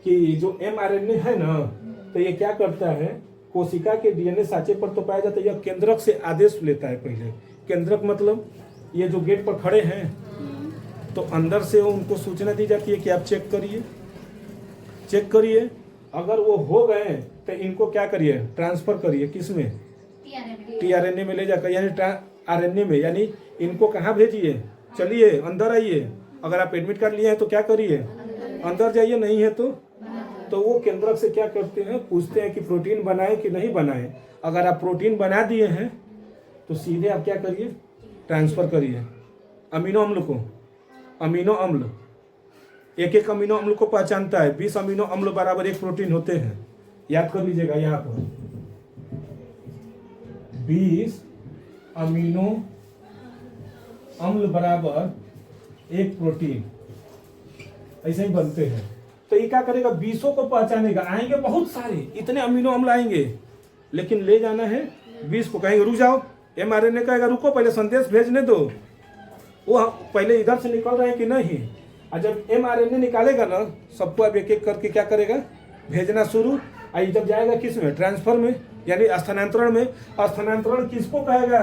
कि जो mRNA है ना, तो ये क्या करता है, कोशिका के डीएनए साँचे पर तो पाया जाता है, यह केंद्रक से आदेश लेता है। पहले केंद्रक मतलब ये जो गेट पर खड़े हैं, तो अंदर से उनको सूचना दी जाती है कि आप चेक करिए। अगर वो हो गए तो इनको क्या करिए, ट्रांसफर करिए, किसमें, टीआरएनए में ले जाकर, यानी आरएनए में, यानी इनको कहाँ भेजिए, चलिए अंदर आइए। अगर आप एडमिट कार्ड लिए हैं तो क्या करिए, अंदर जाइए, नहीं है तो वो केंद्रक से क्या करते हैं, पूछते हैं कि प्रोटीन बनाए कि नहीं बनाए। अगर आप प्रोटीन बना दिए हैं तो सीधे आप क्या करिए, ट्रांसफर करिए अमीनो अम्ल को। अमीनो अम्ल, एक एक अमीनो अम्ल को पहचानता है। 20 अमीनो अम्ल बराबर 1 प्रोटीन होते हैं, याद कर लीजिएगा। यहाँ पर 20 अमीनो अम्ल बराबर 1 प्रोटीन, ऐसे ही बनते हैं। तो ये क्या करेगा, 20 को पहचानेगा। आएंगे बहुत सारे, इतने अमीनो अम्ल आएंगे, लेकिन ले जाना है 20 को। कहेंगे रुक जाओ, mRNA कहेगा रुको पहले संदेश भेजने दो, वो पहले इधर से निकल रहे हैं कि नहीं। और जब mRNA निकालेगा ना, सबको अब एक एक करके क्या करेगा, भेजना शुरू। और जब जाएगा किस में, ट्रांसफर में, यानी स्थानांतरण में। स्थानांतरण किसको कहेगा,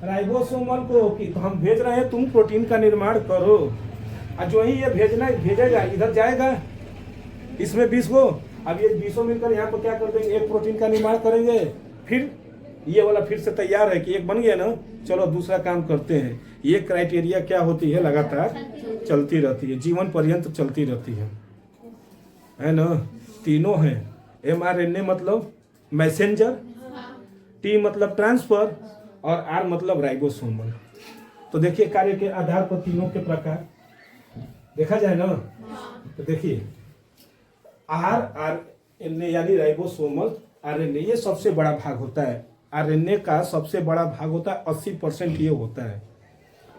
राइबोसोमल को, कि तो हम भेज रहे हैं तुम प्रोटीन का निर्माण करो। और जो ही ये भेजेगा इधर जाएगा, इसमें 20 गो, अब ये 20 मिलकर यहाँ पर क्या कर देंगे, एक प्रोटीन का निर्माण करेंगे। फिर ये वाला फिर से तैयार है कि एक बन गया ना, चलो दूसरा काम करते हैं। ये क्राइटेरिया क्या होती है, लगातार चलती रहती है, जीवन पर्यंत चलती रहती है ना। तीनों हैं, mRNA मतलब मैसेंजर, T मतलब ट्रांसफर, और R मतलब राइबोसोमल। तो देखिए कार्य के आधार पर तीनों के प्रकार देखा जाए ना, तो देखिए RNA यानी राइबोसोमल RNA, ये सबसे बड़ा भाग होता है। RNA का सबसे बड़ा भाग होता है, 80% ये होता है।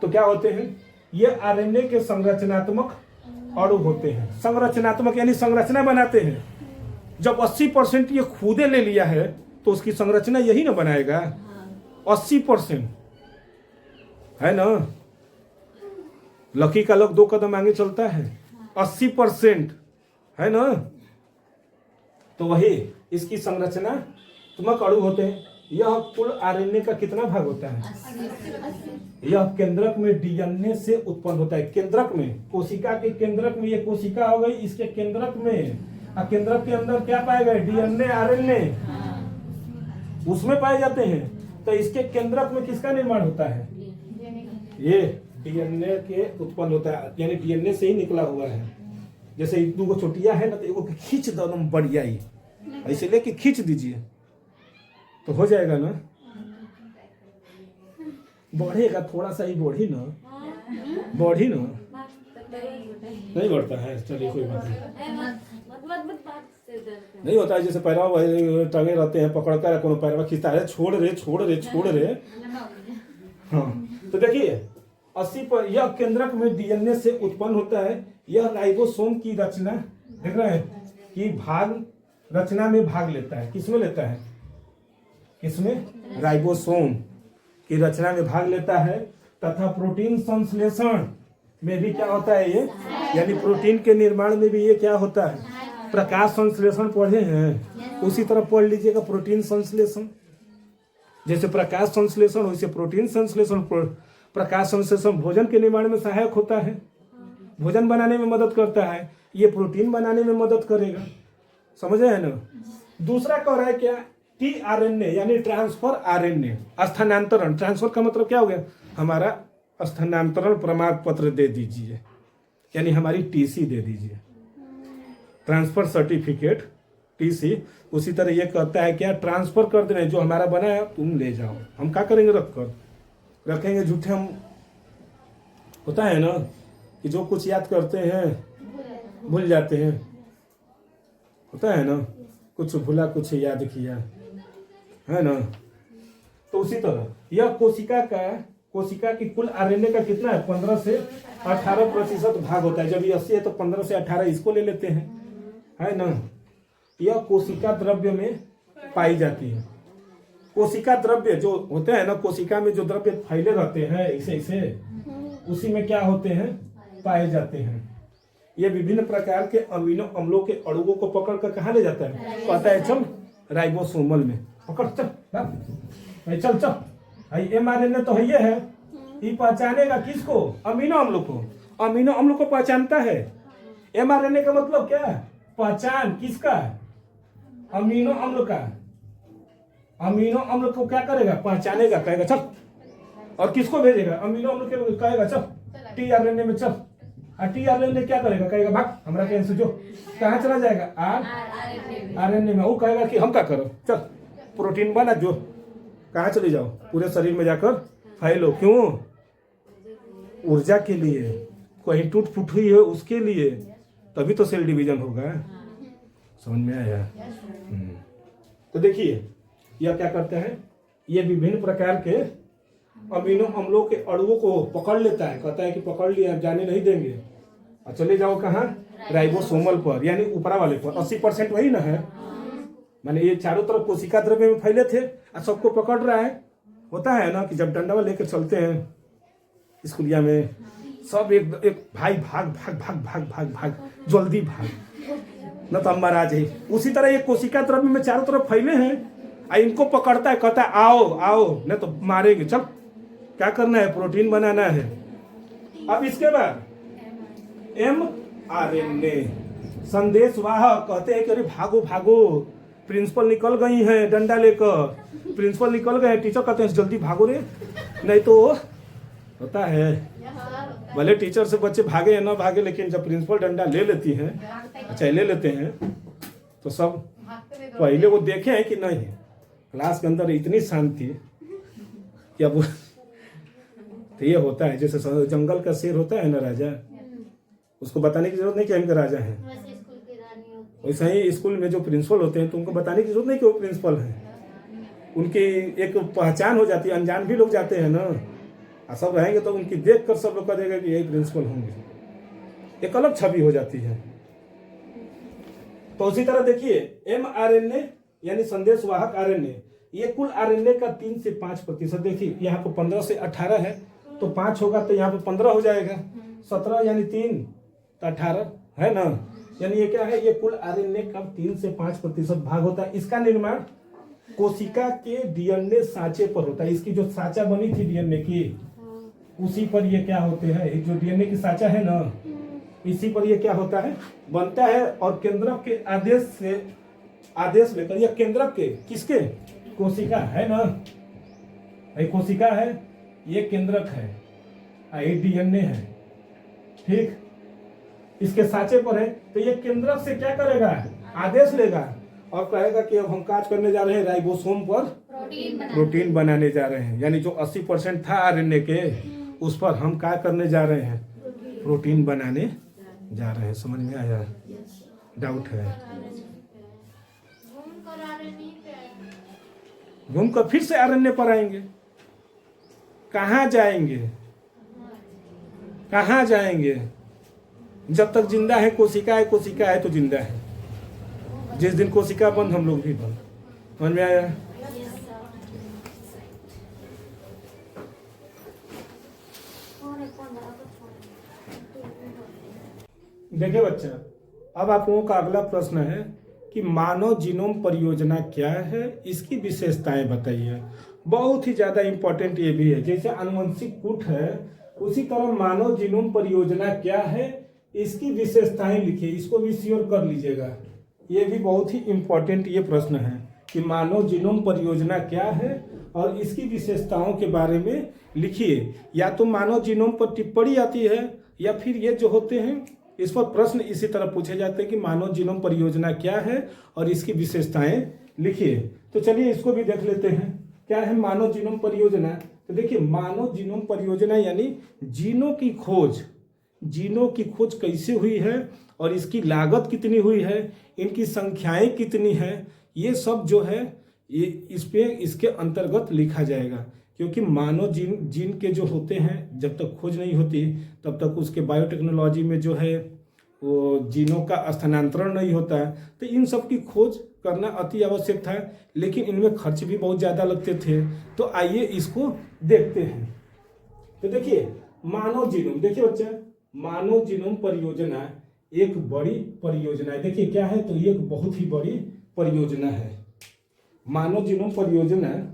तो क्या होते हैं ये, RNA के संरचनात्मक अणु होते हैं। संरचनात्मक यानी संरचना बनाते हैं। जब 80% ये खुदे ले लिया है तो उसकी संरचना यही ना बनाएगा। 80% है ना, लकी का लक 2 कदम आगे चलता है। 80% है ना, तो वही इसकी संरचनात्मक अणु होते हैं। यह कुल आरएनए का कितना भाग होता है, यह केंद्रक में डीएनए से उत्पन्न होता है। केंद्रक में, कोशिका के केंद्रक में, ये कोशिका हो गई, इसके केंद्रक में, और केंद्रक के अंदर क्या पाए गए, डीएनए आरएनए उसमें पाए जाते हैं। तो इसके केंद्रक में किसका निर्माण होता है, ये डीएनए के उत्पन्न होता है, यानी डीएनए से ही निकला हुआ है। जैसे 2 छोटिया है ना, तो एगो खींच दो एकदम बढ़िया ही, ऐसे लेके खींच दीजिए तो हो जाएगा ना। बढ़ेगा थोड़ा सा ही, बढ़ी ना, बढ़ी ना, नहीं बढ़ता है। चलिए कोई बात नहीं होता है। जैसे पैरवा टंगे रहते हैं, पकड़ कर कोनो पैरवा खींचता है, छोड़ रहे छोड़ रहे छोड़ रहे। हाँ, तो देखिए 80 पर यह केंद्रक में डीएनए से उत्पन्न होता है। यह राइबोसोम की रचना, देख रहे हैं कि भाग रचना में भाग लेता है। किसमें लेता है, किसमें, राइबोसोम की रचना में भाग लेता है। तथा प्रोटीन संश्लेषण में भी क्या होता है ये, यानी प्रोटीन के निर्माण में भी ये क्या होता है, प्रकाश संश्लेषण पढ़े हैं, उसी तरह पढ़ लीजिएगा प्रोटीन संश्लेषण। जैसे प्रकाश संश्लेषण वैसे प्रोटीन संश्लेषण। प्रकाश संश्लेषण भोजन के निर्माण में सहायक होता है, भोजन बनाने में मदद करता है, ये प्रोटीन बनाने में मदद करेगा। समझ रहे हैं ना। दूसरा कह रहा है क्या, टीआरएनए यानी ट्रांसफर आरएनए, स्थानांतरण। ट्रांसफर का मतलब क्या हो गया, हमारा स्थानांतरण प्रमाण पत्र दे दीजिए, यानी हमारी टीसी दे दीजिए, ट्रांसफर सर्टिफिकेट, टीसी। उसी तरह ये कहता है क्या, ट्रांसफर कर देना, जो हमारा बना है तुम ले जाओ। हम क्या करेंगे, रखेंगे झूठे हम। होता है ना कि जो कुछ याद करते हैं भूल जाते हैं, होता है ना, कुछ भूला कुछ याद किया, है ना। तो उसी तरह यह कोशिका की कुल आरएनए का कितना है, 15 से 18% भाग होता है। जब ये 80 है तो 15 से 18 इसको ले लेते हैं, है ना। यह कोशिका द्रव्य में पाई जाती है। कोशिका द्रव्य जो होते हैं ना, कोशिका में जो द्रव्य फैले रहते हैं ऐसे ऐसे, उसी में क्या होते हैं, पाए जाते हैं। ये विभिन्न प्रकार के अमीनो अम्लों के अणुओं को पकड़ कर कहाँ ले जाता है, कहता है चल राइबोसोमल में पकड़, चल चल चल। एमआरएनए तो ये है, ये पहचानेगा किसको, अमीनो अम्लों को। अमीनो अम्लों को पहचानता है। एमआरएनए का मतलब क्या है, पहचान किसका, अमीनो अम्ल का। अमीनो अम्ल को क्या करेगा, पहचानेगा, कहेगा चल, और किसको भेजेगा, अमीनो अम्ल के कहेगा चल टीआरएनए में चल, और टीआरएनए क्या करेगा, कहेगा भाग हमरा कहीं से जो, कहाँ चला जाएगा, आरएनए में। वो कहेगा कि हम क्या करो, चल प्रोटीन बना, जो कहाँ चले जाओ, पूरे शरीर में जाकर फैलो। क्यों, ऊर्जा के लिए, कहीं टूट फूट हुई है उसके लिए, तभी तो सेल डिवीजन होगा। समझ में आया। तो देखिए यह क्या करता है, ये विभिन्न प्रकार के अमीनो अम्लों के अणुओं को पकड़ लेता है। कहता है कि पकड़ लिया, जाने नहीं देंगे, और चले जाओ कहाँ, राइबोसोमल पर, यानी ऊपरा वाले पर। 80% वही ना है, माने ये चारों तरफ कोशिका द्रव्य में फैले थे और सबको पकड़ रहा है, होता है ना कि जब डंडा लेकर चलते हैं स्कूलिया में, सब एक एक भाई भाग भाग भाग भाग भाग भाग जल्दी भाग, न तो हम मारा जाए। उसी तरह ये कोशिका द्रव्य में चारों तरफ फैले हैं, इनको पकड़ता है, कहता है आओ आओ, नहीं तो मारेंगे, चल क्या करना है, प्रोटीन बनाना है। अब इसके बाद mRNA संदेशवाहक, कहते हैं कि अरे भागो भागो, प्रिंसिपल निकल गई है डंडा लेकर, प्रिंसिपल निकल गए, टीचर कहते हैं जल्दी भागो रे, नहीं तो होता है। भले टीचर से बच्चे भागे या ना भागे, लेकिन जब प्रिंसिपल डंडा ले लेती हैं, अच्छा ले लेते हैं, तो सब पहले वो देखे हैं कि नहीं क्लास के अंदर इतनी शांति कि अब तो ये होता है जैसे जंगल का शेर होता है ना राजा, उसको बताने की जरूरत नहीं कि हम राजा हैं। वैसे ही स्कूल में जो प्रिंसिपल होते हैं तो उनको बताने की जरूरत नहीं कि वो प्रिंसिपल हैं, उनकी एक पहचान हो जाती है, अनजान भी लोग जाते हैं ना, सब रहेंगे तो उनकी देख कर सब लोग कह देगा कि यही प्रिंसिपल होंगे, एक अलग छवि हो जाती है। तो उसी तरह देखिए mRNA यानी संदेशवाहक RNA, ये कुल RNA का 3 से 5%, देखिए यहाँ पे 15 से 18 है, तो 5 होगा तो यहाँ पे 15 हो जाएगा, 17 यानी 3 तो 18 है ना, यानी ये क्या है, ये कुल RNA का 3 से 5% भाग होता है। इसका निर्माण कोशिका के DNA सांचे पर होता है, इसकी जो सांचा बनी थी DNA की, उसी पर ये क्या होते हैं, जो DNA की सांचा है ना, इसी पर ये क्या होता है, बनता है। और केंद्रक के आदेश लेकर, यह केंद्रक के किसके, कोशिका है ना, ये कोशिका है, ये केंद्रक है, ये DNA है, ठीक, इसके सांचे पर है, तो ये केंद्रक से क्या करेगा, आदेश लेगा और कहेगा कि अब हम काज करने जा रहे हैं राइबोसोम पर प्रोटीन बनाने जा रहे हैं, यानी जो 80% था RNA के, उस पर हम क्या करने जा रहे हैं, प्रोटीन बनाने जा रहे हैं। समझ में आया, डाउट है, घूम कर फिर से RNA पर आएंगे, कहाँ जाएंगे, कहाँ जाएंगे, जब तक जिंदा है कोशिका है तो जिंदा है, जिस दिन कोशिका बंद हम लोग भी बंद। समझ में आया, देखिए बच्चा, अब आप लोगों का अगला प्रश्न है कि मानव जीनोम परियोजना क्या है, इसकी विशेषताएं बताइए। बहुत ही ज्यादा इंपॉर्टेंट ये भी है, जैसे आनुवंशिक कूट है उसी तरह मानव जीनोम परियोजना क्या है, इसकी विशेषताएं लिखिए, इसको भी श्योर कर लीजिएगा। ये भी बहुत ही इंपॉर्टेंट ये प्रश्न है कि मानव जीनोम परियोजना क्या है और इसकी विशेषताओं के बारे में लिखिए। या तो मानव जीनोम पर टिप्पणी आती है, या फिर ये जो होते हैं इस पर प्रश्न इसी तरह पूछे जाते हैं कि मानव जीनोम परियोजना क्या है और इसकी विशेषताएं लिखिए। तो चलिए इसको भी देख लेते हैं, क्या है मानव जीनोम परियोजना। तो देखिए मानव जीनोम परियोजना यानी जीनों की खोज कैसे हुई है और इसकी लागत कितनी हुई है, इनकी संख्याएं कितनी है, ये सब जो है ये इसके अंतर्गत लिखा जाएगा। क्योंकि मानव जीन के जो होते हैं जब तक खोज नहीं होती तब तक उसके बायोटेक्नोलॉजी में जो है वो जीनों का स्थानांतरण नहीं होता है, तो इन सब की खोज करना अति आवश्यक था, लेकिन इनमें खर्च भी बहुत ज़्यादा लगते थे। तो आइए इसको देखते हैं। तो देखिए मानव जीनोम, देखिए बच्चा मानव जीनोम परियोजना एक बड़ी परियोजना है। देखिए क्या है, तो ये एक बहुत ही बड़ी परियोजना है। मानव जीनोम परियोजना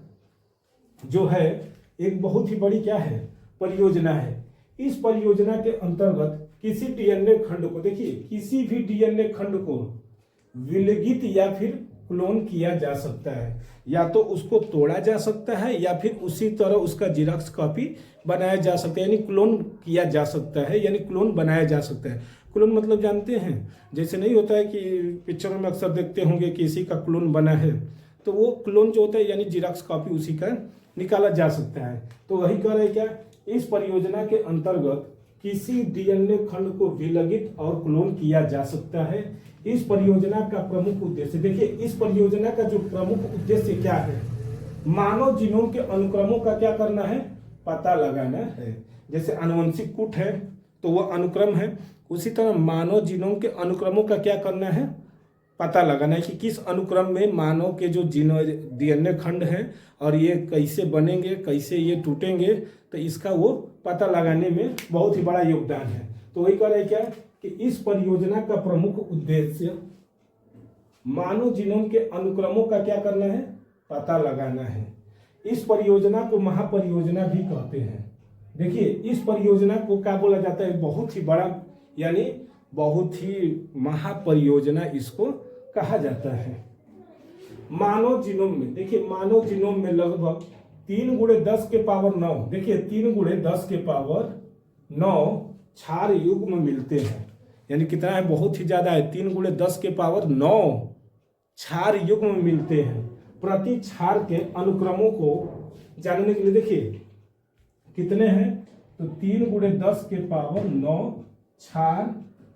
जो है एक बहुत ही बड़ी क्या है, परियोजना है। इस परियोजना के अंतर्गत किसी डीएनए खंड को, देखिए किसी भी डीएनए खंड को विलगित या फिर क्लोन किया जा सकता है, या तो उसको तोड़ा जा सकता है या फिर उसी तरह उसका जेरॉक्स कॉपी बनाया जा सकता है, यानी क्लोन किया जा सकता है, यानी क्लोन बनाया जा सकता है। क्लोन मतलब जानते हैं, जैसे नहीं होता है कि पिक्चरों में अक्सर देखते होंगे कि इसी का क्लोन बना है, तो वो क्लोन जो होता है यानी जेरॉक्स कॉपी उसी का निकाला जा सकता है। तो वही कह रहे क्या, इस परियोजना के अंतर्गत किसी डीएनए खंड को विलगित और क्लोन किया जा सकता है। इस परियोजना का प्रमुख उद्देश्य, देखिए इस परियोजना का जो प्रमुख उद्देश्य क्या है, मानव जीनोम के अनुक्रमों का क्या करना है, पता लगाना है। जैसे आनुवंशिक कूट है तो वह अनुक्रम है, उसी तरह मानव जीनोम के अनुक्रमों का क्या करना है, पता लगाना है कि किस अनुक्रम में मानव के जो डीएनए खंड हैं और ये कैसे बनेंगे, कैसे ये टूटेंगे, तो इसका वो पता लगाने में बहुत ही बड़ा योगदान है। तो वही कह रहे क्या कि इस परियोजना का प्रमुख उद्देश्य मानव जीनोम के अनुक्रमों का क्या करना है, पता लगाना है। इस परियोजना को महापरियोजना भी कहते हैं। देखिए इस परियोजना को क्या बोला जाता है, बहुत ही बड़ा यानी बहुत ही महापरियोजना इसको कहा जाता है। मानव जीनोम में देखिए, मानव जीनोम में लगभग 3 × 10 के पावर 9, देखिए 3 × 10 के पावर 9 क्षार युग्म मिलते हैं। यानी कितना है, बहुत ही ज्यादा है, 3 × 10 के पावर 9 क्षार युग्म मिलते हैं। प्रति क्षार के अनुक्रमों को जानने के लिए देखिए कितने हैं, तो 3 × 10 के पावर 9 क्षार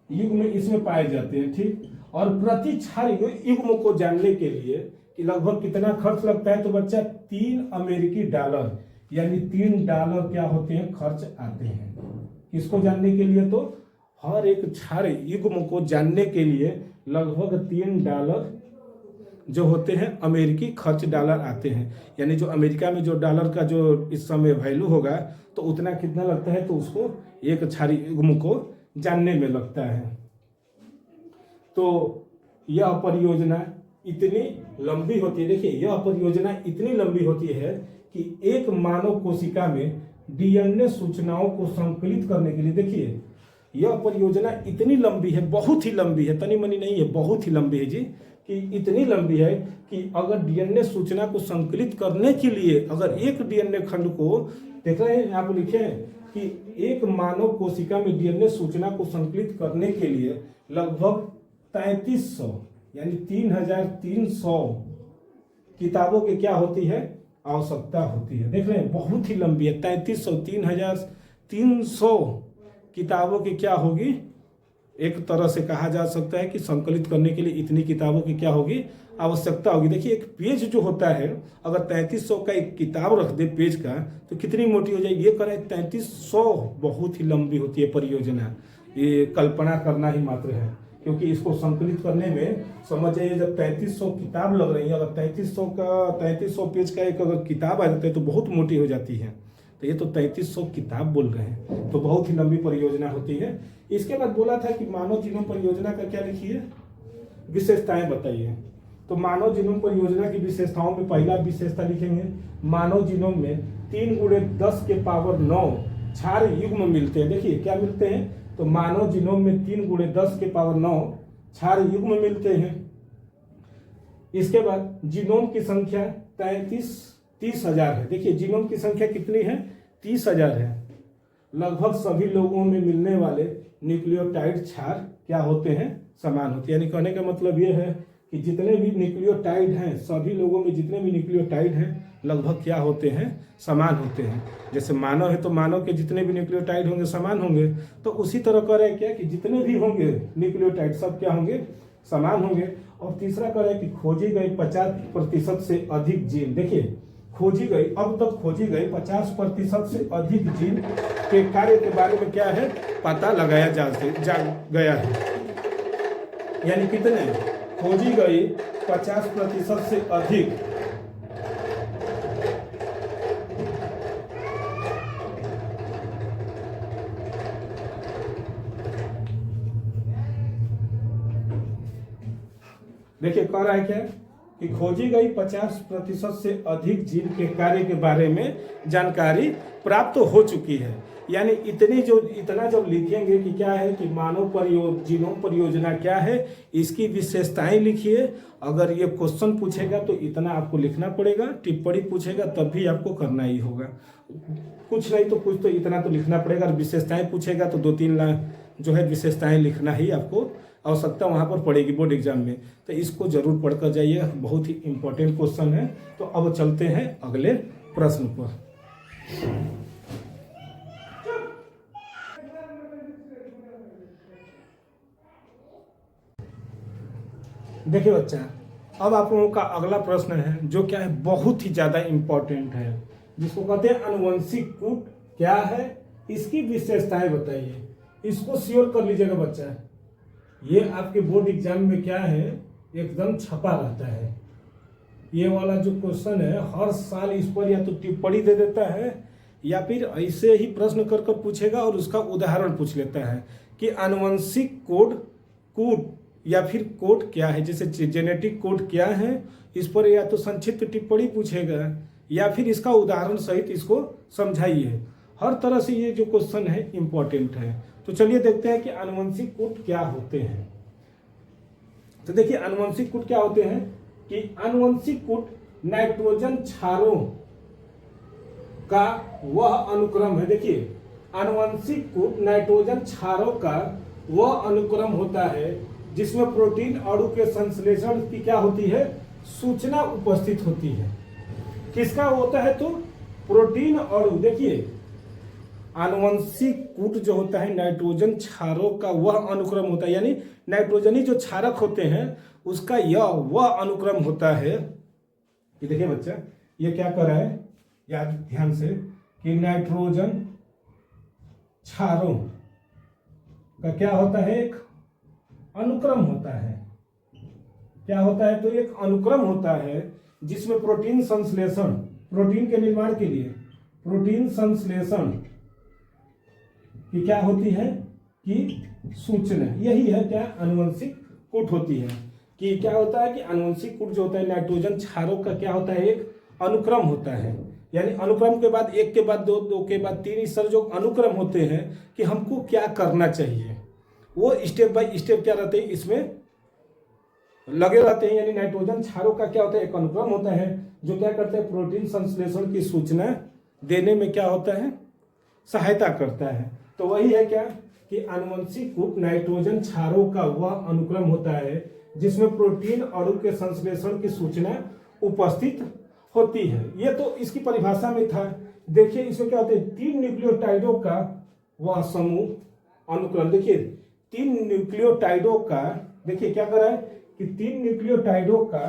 युग्म इसमें पाए जाते हैं, ठीक। और प्रति क्षार युग्म को जानने के लिए कि लगभग कितना खर्च लगता है, तो बच्चा 3 अमेरिकी डॉलर यानी $3 क्या होते हैं, खर्च आते हैं। इसको जानने के लिए तो हर एक क्षार युग्म को जानने के लिए लगभग $3 जो होते हैं अमेरिकी खर्च डॉलर आते हैं। यानी जो अमेरिका में जो डॉलर का जो इस समय वैल्यू होगा तो उतना कितना लगता है, तो उसको एक क्षार युग्म को जानने में लगता है। तो यह परियोजना इतनी लंबी होती है, देखिए यह परियोजना इतनी लंबी होती है कि एक मानव कोशिका में डीएनए सूचनाओं को संकलित करने के लिए, देखिए यह परियोजना इतनी लंबी है, बहुत ही लंबी है, तनी मनी नहीं है, बहुत ही लंबी है जी, कि इतनी लंबी है कि अगर डीएनए सूचना को संकलित करने के लिए अगर एक डीएनए खंड को देख रहे हैं, आप लिखे हैं कि एक मानव कोशिका में डीएनए सूचना को संकलित करने के लिए लगभग 3300 यानी 3300 किताबों की क्या होती है, आवश्यकता होती है। देख रहे हैं बहुत ही लंबी है, 3300 किताबों की क्या होगी, एक तरह से कहा जा सकता है कि संकलित करने के लिए इतनी किताबों की क्या होगी, आवश्यकता होगी। देखिए एक पेज जो होता है, अगर 3300 का एक किताब रख दे पेज का तो कितनी मोटी हो जाएगी, ये करें 3300 बहुत ही लंबी होती है परियोजना। ये कल्पना करना ही मात्र है, क्योंकि इसको संकलित करने में समझ जाइए जब 3300 किताब लग रही है, अगर 3300 पेज का एक अगर किताब आ जाता है तो बहुत मोटी हो जाती है। तो ये तो 3300 किताब बोल रहे हैं, तो बहुत ही लंबी परियोजना होती है। इसके बाद बोला था कि मानव जीनोम परियोजना का क्या लिखिए, विशेषताएं बताइए। तो मानव जीनोम परियोजना की विशेषताओं में पहला विशेषता लिखेंगे, मानव जीनोम में 3 × 10 के पावर 9 क्षार युग्म मिलते हैं। देखिए क्या मिलते हैं, तो मानव जीनोम में 3 × 10 के पावर 9 क्षार युग्म मिलते हैं। इसके बाद जीनोम की संख्या 30,000 है। देखिए जीनोम की संख्या कितनी है, 30,000 है। लगभग सभी लोगों में मिलने वाले न्यूक्लियोटाइड क्षार क्या होते हैं, समान होते हैं। यानी कहने का मतलब यह है कि जितने भी न्यूक्लियोटाइड हैं, सभी लोगों में जितने भी न्यूक्लियोटाइड हैं लगभग क्या होते हैं, समान होते हैं। जैसे मानव है तो मानव के जितने भी न्यूक्लियोटाइड होंगे समान होंगे, तो उसी तरह कह रहे हैं क्या कि जितने भी होंगे न्यूक्लियोटाइड सब क्या होंगे, समान होंगे। और तीसरा कह रहे हैं कि खोजी गई 50% से अधिक जीन, देखिए खोजी गई, अब तक खोजी गई 50% से अधिक जीन के कार्य के बारे में क्या है, पता लगाया जा गया है। यानी कितने, खोजी गई 50% से अधिक देखिए कह रहा है क्या कि खोजी गई 50% से अधिक जीन के कार्य के बारे में जानकारी प्राप्त हो चुकी है। यानी इतना जब लिखेंगे कि क्या है कि मानव जीनोम परियोजना क्या है, इसकी विशेषताएं लिखिए। अगर ये क्वेश्चन पूछेगा तो इतना आपको लिखना पड़ेगा, टिप्पणी पूछेगा तब भी आपको करना ही होगा, कुछ नहीं तो कुछ तो इतना तो लिखना पड़ेगा। और विशेषताएं पूछेगा तो 2-3 लाइन जो है विशेषताएं लिखना ही आपको आवश्यकता वहाँ पर पड़ेगी बोर्ड एग्जाम में। तो इसको जरूर पढ़कर जाइए, बहुत ही इंपॉर्टेंट क्वेश्चन है। तो अब चलते हैं अगले प्रश्न पर। देखिए बच्चा, अब आप लोगों का अगला प्रश्न है जो क्या है, बहुत ही ज्यादा इंपॉर्टेंट है, जिसको कहते हैं आनुवंशिक कूट क्या है, इसकी विशेषताएं बताइए। इसको श्योर कर लीजिएगा बच्चा, ये आपके बोर्ड एग्जाम में क्या है, एकदम छपा रहता है। ये वाला जो क्वेश्चन है हर साल इस पर या तो टिप्पणी दे देता है या फिर ऐसे ही प्रश्न कर कर पूछेगा और उसका उदाहरण पूछ लेता है कि आनुवंशिक कोड या फिर कोड क्या है, जैसे जेनेटिक कोड क्या है, इस पर या तो संक्षिप्त टिप्पणी पूछेगा या फिर इसका उदाहरण सहित इसको समझाइए। हर तरह से ये जो क्वेश्चन है इम्पोर्टेंट है। तो चलिए देखते हैं कि आनुवंशिक कोड क्या होते हैं। तो देखिए आनुवंशिक कोड क्या होते हैं कि आनुवंशिक कोड नाइट्रोजन क्षारों का वह अनुक्रम है। देखिए आनुवंशिक कोड नाइट्रोजन क्षारों का वह अनुक्रम होता है जिसमें प्रोटीन अणु के संश्लेषण की क्या होती है, सूचना उपस्थित होती है। किसका होता है, तो प्रोटीन अणु। देखिए आनुवंशिक कोड जो होता है नाइट्रोजन क्षारों का वह अनुक्रम होता है, यानी नाइट्रोजनी जो क्षारक होते हैं उसका यह वह अनुक्रम होता है कि देखिए बच्चा ये क्या कर रहा है, याद ध्यान से, कि नाइट्रोजन क्षारों का क्या होता है, एक अनुक्रम होता है। क्या होता है, तो एक अनुक्रम होता है जिसमें प्रोटीन संश्लेषण, प्रोटीन के निर्माण के लिए प्रोटीन संश्लेषण की क्या होती है कि सूचना, यही है क्या आनुवंशिक कोड होती है। कि क्या होता है कि आनुवंशिक कोड जो होता है नाइट्रोजन क्षारों का क्या होता है, एक अनुक्रम होता है। यानी अनुक्रम के बाद एक के बाद दो, दो के बाद तीन, इस तरह जो अनुक्रम होते हैं कि हमको क्या करना चाहिए वो स्टेप बाय स्टेप क्या रहते हैं इसमें लगे रहते हैं। यानी नाइट्रोजन क्षारों का क्या होता है, एक अनुक्रम होता है जो क्या करता है, प्रोटीन संश्लेषण की सूचना देने में क्या होता है, सहायता करता है। तो वही है क्या कि आनुवंशिक कोड नाइट्रोजन क्षारों का वह अनुक्रम होता है जिसमें प्रोटीन अणु के संश्लेषण की सूचना उपस्थित होती है। ये तो इसकी परिभाषा में था। देखिए इसमें क्या होता है, 3 न्यूक्लियोटाइडों का वह समूह अनुक्रम। देखिए 3 न्यूक्लियोटाइडों का, देखिए क्या कर रहा है कि 3 न्यूक्लियोटाइडों का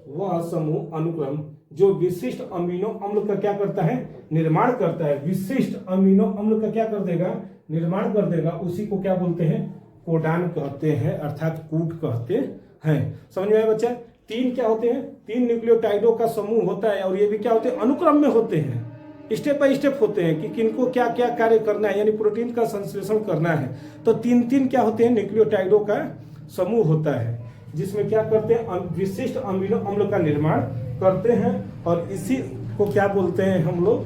वह समूह अनुक्रम जो विशिष्ट अमीनो अम्ल का क्या करता है, निर्माण करता है। विशिष्ट अमीनो अम्ल का क्या कर देगा, निर्माण कर देगा। उसी को क्या बोलते हैं, कोडान कहते हैं, अर्थात कोड कहते हैं। समझ में आया बच्चा। 3 क्या होते हैं, 3 न्यूक्लियोटाइडों का समूह होता है और ये भी क्या होते हैं, अनुक्रम में होते हैं, स्टेप बाय स्टेप होते हैं कि किनको क्या क्या कार्य करना है, यानी प्रोटीन का संश्लेषण करना है। तो 3 क्या होते हैं, न्यूक्लियोटाइडों का समूह होता है जिसमें क्या करते हैं, विशिष्ट अमीनो अम्ल का निर्माण करते हैं और इसी को क्या बोलते हैं हम लोग,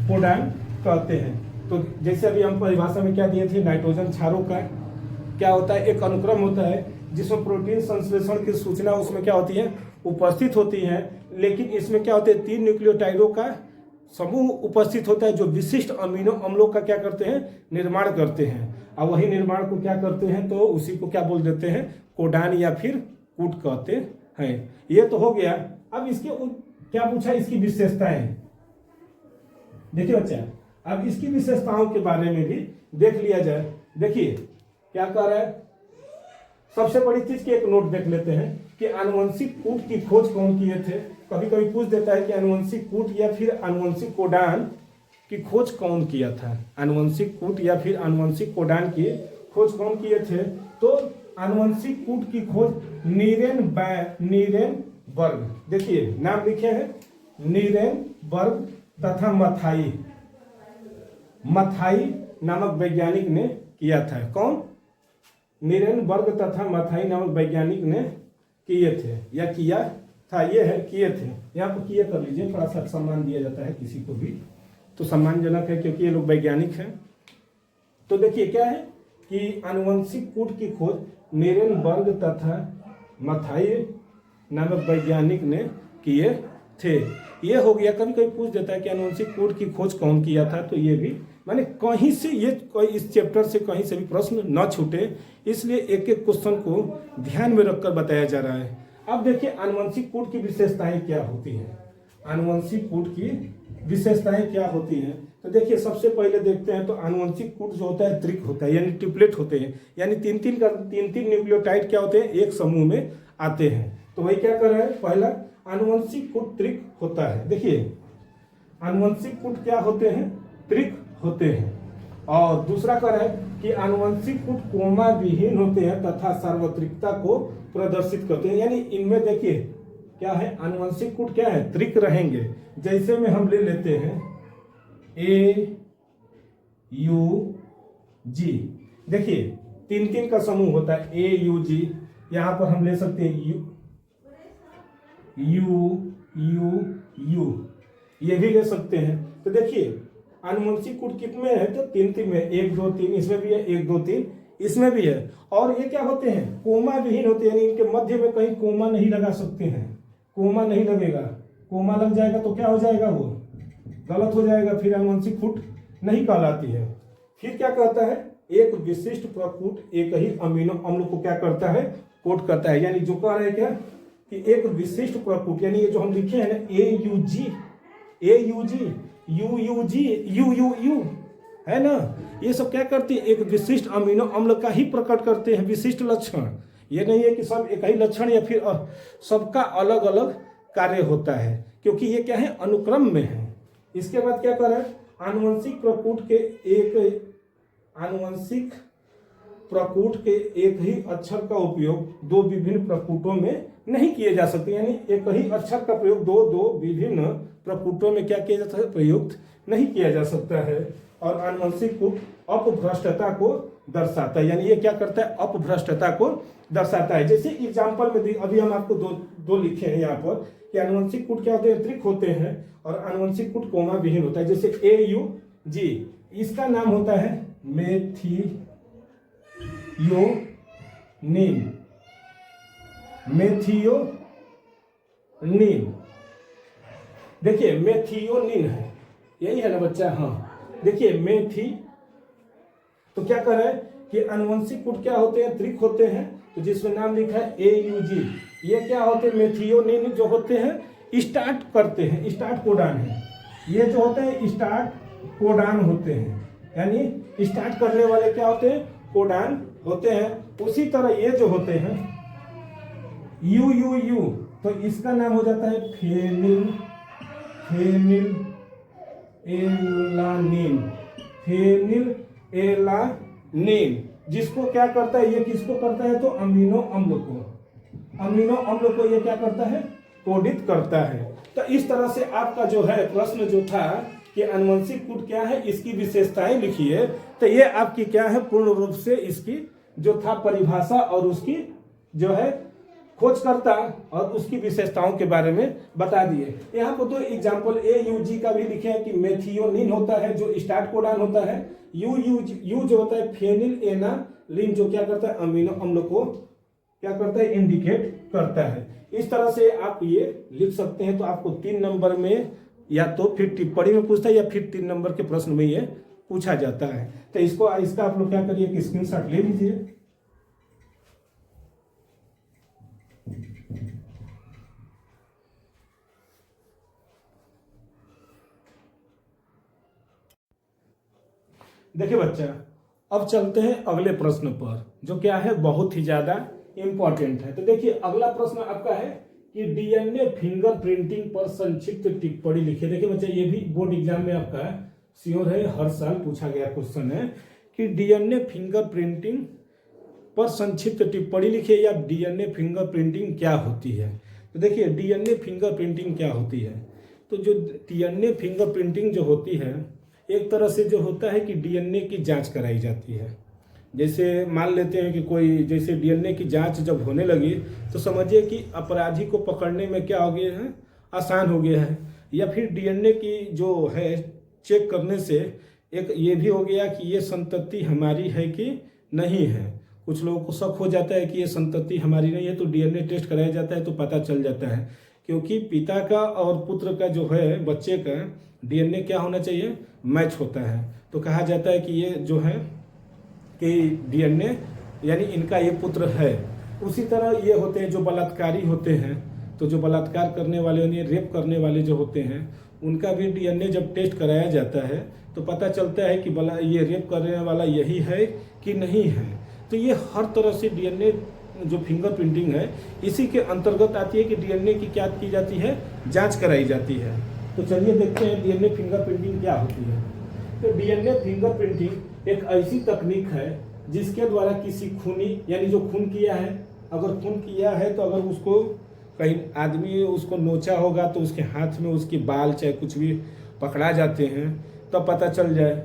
कोडान कहते हैं। तो जैसे अभी हम परिभाषा में क्या दिए थे, नाइट्रोजन क्षारों का क्या होता है, एक अनुक्रम होता है जिसमें प्रोटीन संश्लेषण की सूचना उसमें क्या होती है, उपस्थित होती है। लेकिन इसमें क्या होते हैं, 3 न्यूक्लियोटाइडों का समूह उपस्थित होता है जो विशिष्ट अमीनो अम्लों का क्या करते हैं, निर्माण करते हैं। और वही निर्माण को क्या करते हैं, तो उसी को क्या बोल देते हैं, कोडान या फिर कोड कहते हैं। ये तो हो गया। अब इसके क्या पूछा, इसकी विशेषताएं। देखिए बच्चा अब इसकी विशेषताओं के बारे में भी देख लिया जाए। देखिए क्या कह रहा है, सबसे बड़ी चीज की एक नोट देख लेते हैं कि आनुवंशिक कोड की खोज कौन किए थे। कभी कभी पूछ देता है कि आनुवंशिक कोड या फिर आनुवंशिक कोडान की खोज कौन किया था। आनुवंशिक कोड या फिर आनुवंशिक कोडान की खोज कौन किए थे, तो आनुवंशिक कोड की खोज नीरेनबर्ग, देखिए नाम लिखे हैं, नीरेनबर्ग तथा मथाई नामक वैज्ञानिक ने किया था। कौन, नीरेनबर्ग तथा मथाई नामक वैज्ञानिक ने किए थे या किया था, ये है किए थे। यहाँ पर किए कर लीजिए, थोड़ा सा सम्मान दिया जाता है किसी को भी तो सम्मानजनक है क्योंकि ये लोग वैज्ञानिक हैं। तो देखिए क्या है कि आनुवंशिक कोड की खोज नीरेनबर्ग तथा मथाई नामक वैज्ञानिक ने किए थे। ये हो गया। कभी कभी पूछ देता है कि आनुवंशिक कोड की खोज कौन किया था, तो ये भी माने कहीं से ये कोई इस चैप्टर से कहीं से भी प्रश्न न छूटे, इसलिए एक एक क्वेश्चन को ध्यान में रखकर बताया जा रहा है। अब देखिए आनुवंशिक कोड की विशेषताएं क्या होती हैं। आनुवंशिक कोड की विशेषताएं क्या होती हैं, तो देखिए सबसे पहले देखते हैं तो आनुवंशिक कोड जो होता है त्रिक होता है, यानी ट्रिपलेट होते हैं, यानी तीन तीन न्यूक्लियोटाइड क्या होते हैं, एक समूह में आते हैं। तो वही क्या कर रहा है, पहला आनुवंशिक कोड त्रिक होता है। देखिए आनुवंशिक कोड क्या होते हैं, त्रिक होते हैं। और दूसरा कर है कि आनुवंशिक कूट कोमा विहीन होते हैं तथा सार्वत्रिकता को प्रदर्शित करते हैं। यानी इनमें देखिए क्या है, आनुवंशिक कूट क्या है, त्रिक रहेंगे। जैसे में हम ले लेते हैं ए यू जी, देखिए 3 का समूह होता है ए यू जी। यहां पर हम ले सकते हैं यू यू यू यू, ये भी ले सकते हैं। तो देखिए आनुवंशिक कूट कितने हैं, तो 3 में 1 2 3, इसमें भी है 1 2 3, इसमें भी है। और ये क्या होते हैं, कोमा विहीन होते हैं, यानी इनके मध्य में कहीं कोमा नहीं लगा सकते हैं। कोमा नहीं लगेगा, कोमा लग जाएगा तो क्या हो जाएगा, वो गलत हो जाएगा, फिर आनुवंशिक कूट नहीं कहलाती है। फिर क्या कहता है, एक विशिष्ट प्रकूट एक ही अमीनो अम्ल को क्या करता है, कोट करता है। यानी जो कह रहे हैं क्या कि एक विशिष्ट प्रकूट, यानी ये जो हम लिखे हैं ना A U G U U G U U U है ना, ये सब क्या करती है, एक विशिष्ट अमीनो अम्ल का ही प्रकट करते हैं, विशिष्ट लक्षण। ये नहीं है कि सब एक ही लक्षण या फिर सबका अलग अलग कार्य होता है, क्योंकि ये क्या है, अनुक्रम में है। इसके बाद क्या कर रहा है, आनुवंशिक प्रकूट के एक ही अक्षर का उपयोग 2 विभिन्न प्रकूटों में नहीं किए जा सकते। यानी एक ही अक्षर का प्रयोग दो विभिन्न प्रकूटों में क्या किया जाता है, प्रयुक्त नहीं किया जा सकता है। और आनुवंशिक कूट अपभ्रष्टता को दर्शाता है, यानी ये क्या करता है, अपभ्रष्टता को दर्शाता है। जैसे एग्जाम्पल में अभी हम आपको दो लिखे हैं यहाँ पर कि आनुवंशिक कूट क्या होते हैं, त्रिक होते हैं, और आनुवंशिक कूट कोमा विहीन होता है। जैसे ए यू जी, इसका नाम होता है मेथियोनिन। देखिए मेथियोनिन है, यही है ना बच्चा, हाँ। देखिए मेथी, तो क्या कर रहा है कि आनुवंशिक कूट क्या होते हैं, त्रिक होते हैं, तो जिसमें नाम लिखा है ए यू जी, ये क्या होते हैं, मेथियोनिन जो होते हैं स्टार्ट करते हैं, स्टार्ट कोडान है। ये जो होते हैं स्टार्ट कोडान होते हैं, यानी स्टार्ट करने वाले क्या होते हैं, कोडान होते हैं। उसी तरह ये जो होते हैं यू यू यू, तो इसका नाम हो जाता है फेनिल एलानिन, जिसको क्या करता है, ये किसको करता है, तो अमीनो अम्ल को ये क्या करता है, कोडित करता है। तो इस तरह से आपका जो है प्रश्न जो था कि आनुवंशिक कूट क्या है, इसकी विशेषताएं लिखिए। तो ये आपकी क्या है, पूर्ण रूप से इसकी जो था परिभाषा और उसकी जो है खोजकर्ता और उसकी विशेषताओं के बारे में बता दिए। यहाँ पर 2 एग्जाम्पल ए यू जी का भी लिखे हैं कि मेथियोनिन होता है जो स्टार्ट कोडान होता है, यू जो होता है फेनिल एनालिन जो क्या करता है, अमीनो अम्ल को क्या करता है, इंडिकेट करता है। इस तरह से आप ये लिख सकते हैं। तो आपको 3 नंबर में या तो फिर टिप्पणी में पूछता है या फिर 3 नंबर के प्रश्न में ये पूछा जाता है। तो इसका आप लोग क्या करिए कि स्क्रीनशॉट ले लीजिए। देखिए बच्चा, अब चलते हैं अगले प्रश्न पर, जो क्या है, बहुत ही ज्यादा इंपॉर्टेंट है। तो देखिए अगला प्रश्न आपका है कि डीएनए फिंगरप्रिंटिंग पर संक्षिप्त टिप्पणी लिखिए। देखिए बच्चा, ये भी बोर्ड एग्जाम में आपका श्योर है, हर साल पूछा गया क्वेश्चन है कि डीएनए फिंगरप्रिंटिंग पर संक्षिप्त टिप्पणी लिखिए, या डीएनए फिंगरप्रिंटिंग क्या होती है। तो देखिए डीएनए फिंगरप्रिंटिंग क्या होती है, तो जो डीएनए फिंगरप्रिंटिंग जो होती है, एक तरह से जो होता है कि डीएनए की जांच कराई जाती है। जैसे मान लेते हैं कि कोई, जैसे डीएनए की जांच जब होने लगी तो समझिए कि अपराधी को पकड़ने में क्या हो गया है, आसान हो गया है। या फिर डीएनए की जो है चेक करने से एक ये भी हो गया कि ये संतति हमारी है कि नहीं है। कुछ लोगों को शक हो जाता है कि ये संतति हमारी नहीं है, तो डीएनए टेस्ट कराया जाता है तो पता चल जाता है। क्योंकि पिता का और पुत्र का जो है, बच्चे का डीएनए क्या होना चाहिए, मैच होता है। तो कहा जाता है कि ये जो है कि डीएनए यानी इनका ये पुत्र है। उसी तरह ये होते हैं जो बलात्कारी होते हैं, तो जो बलात्कार करने वाले यानी रेप करने वाले जो होते हैं, उनका भी डीएनए जब टेस्ट कराया जाता है तो पता चलता है कि ये रेप करने वाला यही है कि नहीं है। तो ये हर तरह से डीएनए जो फिंगरप्रिंटिंग है इसी के अंतर्गत आती है कि डीएनए की क्या की जाती है, जांच कराई जाती है। तो चलिए देखते हैं डीएनए फिंगरप्रिंटिंग क्या होती है। तो डीएनए फिंगरप्रिंटिंग एक ऐसी तकनीक है जिसके द्वारा किसी खूनी, यानी जो खून किया है, अगर खून किया है तो अगर उसको कहीं आदमी उसको नोचा होगा तो उसके हाथ में उसकी बाल चाहे कुछ भी पकड़ा जाते हैं, तब पता चल जाए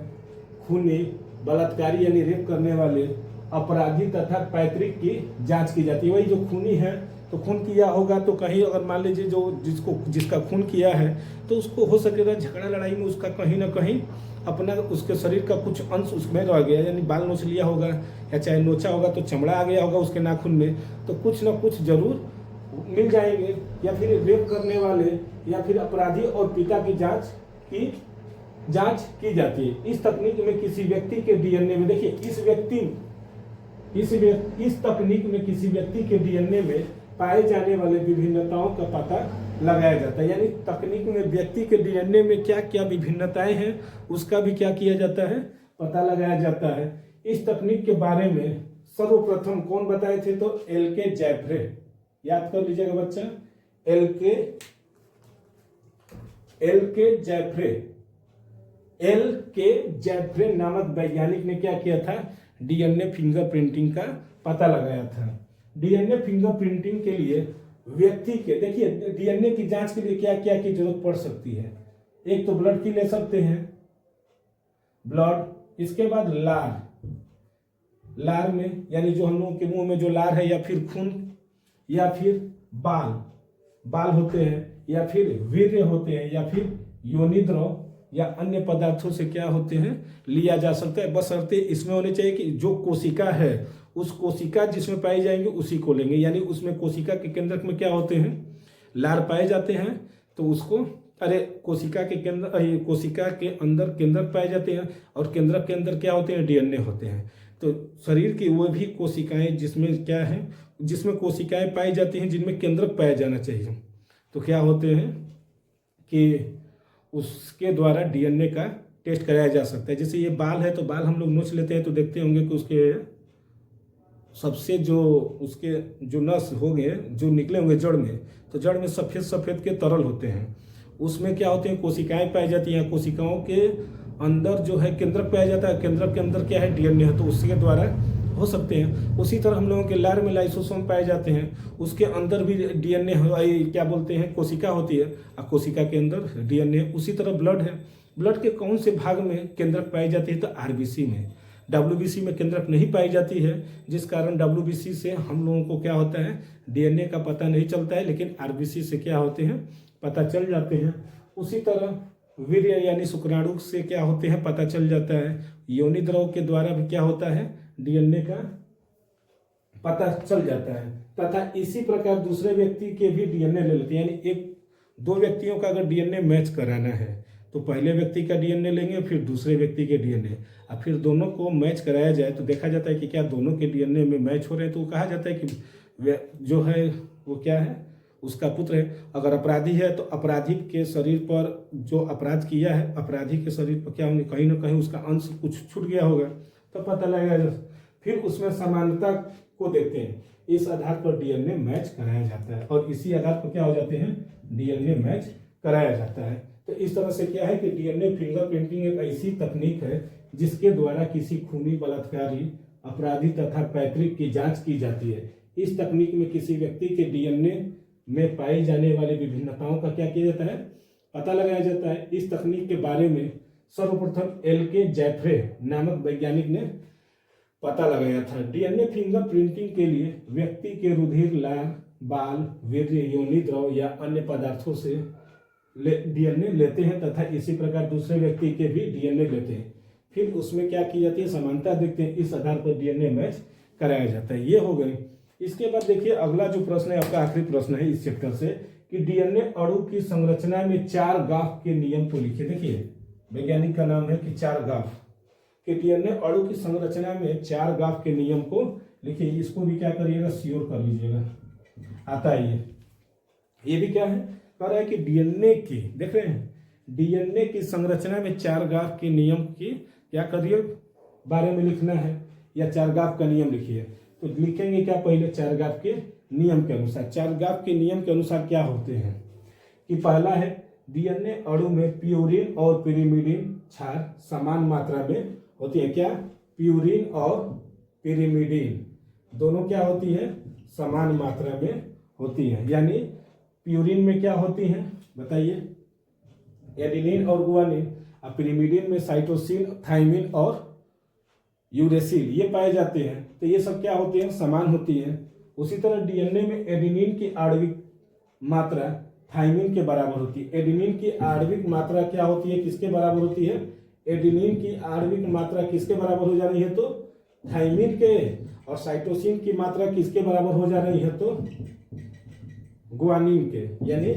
खूनी, बलात्कारी यानी रेप करने वाले, अपराधी तथा पैतृक की जांच की जाती है। वही जो खूनी है तो खून किया होगा तो कहीं अगर मान लीजिए जो जिसका खून किया है तो उसको हो सकेगा झगड़ा लड़ाई में उसका कहीं ना कहीं अपना उसके शरीर का कुछ अंश उसमें रह गया, यानी बाल नोच लिया होगा या चाहे नोचा होगा तो चमड़ा आ गया होगा उसके नाखून में, तो कुछ ना कुछ जरूर मिल जाएंगे। या फिर रेप करने वाले या फिर अपराधी और पिता की जांच की जाती है। इस तकनीक में किसी व्यक्ति के डीएनए में, देखिए इस तकनीक में किसी व्यक्ति के डीएनए में पाए जाने वाले विभिन्नताओं का पता लगाया जाता है। यानी तकनीक में व्यक्ति के डीएनए में क्या क्या विभिन्नताएं हैं उसका भी क्या किया जाता है, पता लगाया जाता है। इस तकनीक के बारे में सर्वप्रथम कौन बताए थे, तो एल.के. जैफ्रे, याद कर लीजिएगा बच्चा, एल.के. जैफ्रे नामक वैज्ञानिक ने क्या किया था, डीएनए फिंगरप्रिंटिंग का पता लगाया था। डीएनए फिंगरप्रिंटिंग के लिए व्यक्ति के, देखिए डीएनए की जांच के लिए क्या क्या की जरूरत पड़ सकती है। एक तो ब्लड की ले सकते हैं, ब्लड, इसके बाद लार में, यानी जो हम लोगों के मुंह में जो लार है, या फिर खून, या फिर बाल होते हैं, या फिर वीर्य होते हैं, या फिर योनि द्रव या अन्य पदार्थों से क्या होते हैं, लिया जा सकता है। बशर्ते इसमें होने चाहिए कि जो कोशिका है उस कोशिका जिसमें पाई जाएंगे उसी को लेंगे। यानी उसमें कोशिका के केंद्रक में क्या होते हैं, लार पाए जाते हैं, तो उसको कोशिका के अंदर केंद्रक पाए जाते हैं, और केंद्रक के अंदर क्या होते हैं, डीएनए होते हैं। तो शरीर की वो भी कोशिकाएं जिसमें क्या है, जिसमें कोशिकाएं पाई जाती हैं जिनमें केंद्रक पाया जाना चाहिए, तो क्या होते हैं कि उसके द्वारा डीएनए का टेस्ट कराया जा सकता है। जैसे ये बाल है तो बाल हम लोग नोच लेते हैं तो देखते होंगे कि उसके सबसे उसके जो नस होंगे जो निकले होंगे जड़ में, तो जड़ में सफेद के तरल होते हैं, उसमें क्या होते हैं, कोशिकाएं पाई जाती हैं। कोशिकाओं के अंदर जो है केंद्रक पाया जाता है, केंद्रक के अंदर क्या है, डीएनए है, तो उसके द्वारा हो सकते हैं। उसी तरह हम लोगों के लार में लाइसोसोम पाए जाते हैं, उसके अंदर भी डीएनए क्या बोलते हैं, कोशिका होती है, और कोशिका के अंदर डीएनए। उसी तरह ब्लड है, ब्लड के कौन से भाग में केंद्रक पाई जाती है, तो आरबीसी में। डब्ल्यूबीसी में केंद्रक नहीं पाई जाती है, जिस कारण डब्ल्यूबीसी से हम लोगों को क्या होता है, डीएनए का पता नहीं चलता है, लेकिन आरबीसी से क्या होते हैं, पता चल जाते हैं। उसी तरह वीर्य यानी शुक्राणु से क्या होते हैं, पता चल जाता है। योनि द्रव के द्वारा भी क्या होता है, डीएनए का पता चल जाता है। तथा इसी प्रकार दूसरे व्यक्ति के भी डीएनए ले लेते हैं। यानी दो व्यक्तियों का अगर डीएनए मैच कराना है तो पहले व्यक्ति का डीएनए लेंगे, फिर दूसरे व्यक्ति के डीएनए, और फिर दोनों को मैच कराया जाए तो देखा जाता है कि क्या दोनों के डीएनए में मैच हो रहे हैं, तो कहा जाता है कि जो है वो क्या है, उसका पुत्र है। अगर अपराधी है तो अपराधी के शरीर पर जो अपराध किया है, अपराधी के शरीर पर क्या होंगे, कहीं ना कहीं उसका अंश कुछ छूट गया होगा, तो पता लगेगा। फिर उसमें समानता को देखते हैं, इस आधार पर डीएनए मैच कराया जाता है, और इसी आधार पर क्या हो जाते हैं, डीएनए मैच कराया जाता है। तो इस तरह से क्या है कि डीएनए फिंगरप्रिंटिंग एक ऐसी तकनीक है जिसके द्वारा किसी खूनी, बलात्कारी, अपराधी तथा पैतृक की जांच की जाती है। इस तकनीक में किसी व्यक्ति के डीएनए में पाई जाने वाली विभिन्नताओं का क्या किया जाता है, पता लगाया जाता है। इस तकनीक के बारे में सर्वप्रथम एल.के. जैफ्रे नामक वैज्ञानिक ने पता लगाया था। डीएनए फिंगरप्रिंटिंग के लिए व्यक्ति के रुधिर, लार, बाल, वीर्य, योनि द्रव या अन्य पदार्थों से डीएनए लेते हैं, तथा इसी प्रकार दूसरे व्यक्ति के भी डीएनए लेते हैं। फिर उसमें क्या की जाती है, समानता देखते हैं, इस आधार पर डीएनए मैच कराया जाता है। ये हो गई। इसके बाद देखिए अगला जो प्रश्न है, आपका आखिरी प्रश्न है इस चैप्टर से, कि डीएनए अणु की संरचना में चारगाफ के नियम को लिखिए। देखिए वैज्ञानिक का नाम है कि चारगाफ, कि डीएनए अणु की संरचना में चारगाफ के नियम को लिखिए। इसको भी क्या करिएगा, श्योर कर लीजिएगा, आता है ये भी क्या है, कह रहा है कि डीएनए की, देख रहे हैं, डीएनए की संरचना में चारगाफ के नियम की क्या करिए, बारे में लिखना है, या चारगाफ का नियम लिखिए। तो लिखेंगे क्या, पहले चारगाफ के नियम के अनुसार। चारगाफ के नियम के अनुसार क्या होते हैं, कि पहला है, डीएनए अणु में प्यूरिन और पिरिमिडिन क्षार समान मात्रा में होती है क्या, प्यूरिन और पिरिमिडिन दोनों क्या होती है, समान मात्रा में होती है। यानी प्यूरिन में क्या होती है बताइए, एडेनिन और गुआनिन, और पिरिमिडिन में साइटोसिन, थाइमिन और यूरेसिल ये पाए जाते हैं। तो ये सब क्या होते हैं, समान होती है। उसी तरह डीएनए में एडेनिन की आणविक मात्रा थाइमिन के बराबर होती है। एडेनिन की आणविक मात्रा क्या होती है, किसके बराबर होती है, एडेनिन की आणविक मात्रा किसके बराबर हो जा रही है, तो थाइमिन के। और साइटोसिन की मात्रा किसके बराबर हो जा रही है, तो गुआनिन के। यानी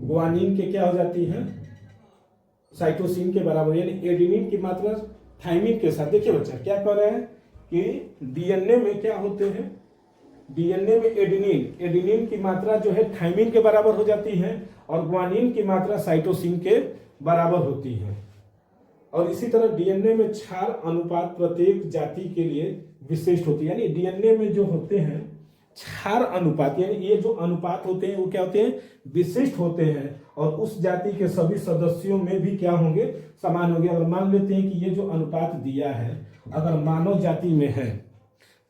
गुआनिन के क्या हो जाती है, साइटोसिन के बराबर। यानी एडेनिन की मात्रा थाइमिन के साथ। देखिए बच्चा क्या कह रहे हैं कि डीएनए में क्या होते हैं, डीएनए में एडेनिन की मात्रा जो है थाइमिन के बराबर हो जाती है और गुआनिन की मात्रा साइटोसिन के बराबर होती है। और इसी तरह डीएनए में क्षार अनुपात प्रत्येक जाति के लिए विशिष्ट होती है। यानी डीएनए में जो होते हैं क्षार अनुपात, यानी ये जो अनुपात होते हैं वो क्या होते हैं, विशिष्ट होते हैं और उस जाति के सभी सदस्यों में भी क्या होंगे, समान होंगे। अगर मान लेते हैं कि ये जो अनुपात दिया है अगर मानव जाति में है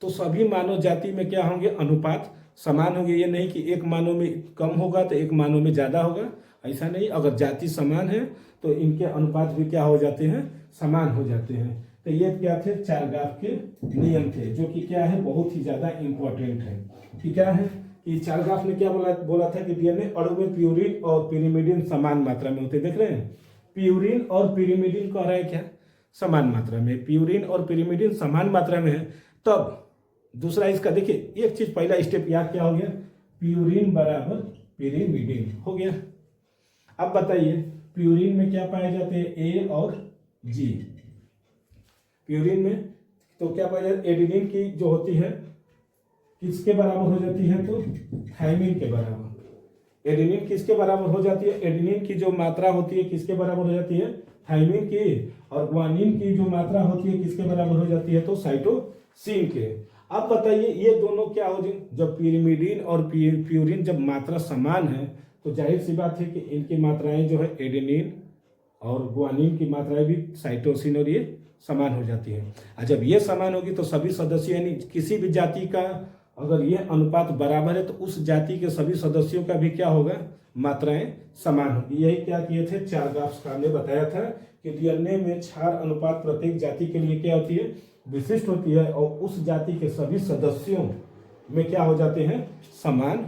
तो सभी मानव जाति में क्या होंगे, अनुपात समान होंगे। ये नहीं कि एक मानव में कम होगा तो एक मानव में ज़्यादा होगा, ऐसा नहीं। अगर जाति समान है तो इनके अनुपात भी क्या हो जाते हैं, समान हो जाते हैं। तो ये क्या थे, चारगाफ के नियम थे, जो कि क्या है, बहुत ही ज़्यादा इम्पोर्टेंट है। कि क्या है कि चारगाफ ने क्या बोला था कि डीएनए अणु में प्यूरिन और पिरिमिडिन समान मात्रा में होते। देख रहे हैं, प्यूरिन और पिरिमिडिन कह रहा है क्या, समान मात्रा में। प्यूरिन और पिरिमिडिन समान मात्रा में है। तब दूसरा इसका देखिए, एक चीज पहला स्टेप याद क्या हो गया, प्यूरिन बराबर पिरिमिडिन हो गया। अब बताइए प्यूरिन में क्या पाए जाते हैं, ए और जी। प्यूरिन में तो क्या पाया जाता है, एडेनिन की जो होती है किसके बराबर हो जाती है, तो थाइमिन के बराबर। एडेनिन किसके बराबर हो जाती है, एडेनिन की जो मात्रा होती है किसके बराबर हो जाती है, थाइमिन की। और गुआनिन की जो मात्रा होती है किसके बराबर हो जाती है, तो साइटोसिन के। अब बताइए ये दोनों क्या हो जाए, जब पिरिमिडिन और प्यूरिन जब मात्रा समान है तो जाहिर सी बात है कि इनकी मात्राएं जो है एडेनिन और गुआनिन की मात्राएं भी साइटोसिन और ये समान हो जाती है। और जब ये समान होगी तो सभी सदस्य यानी किसी भी जाति का अगर ये अनुपात बराबर है तो उस जाति के सभी सदस्यों का भी क्या होगा, मात्राएं समान होगी। यही क्या किए थे, चारगाफ ने बताया था कि डीएनए में क्षार अनुपात प्रत्येक जाति के लिए क्या होती है, विशिष्ट होती है और उस जाति के सभी सदस्यों में क्या हो जाते हैं, समान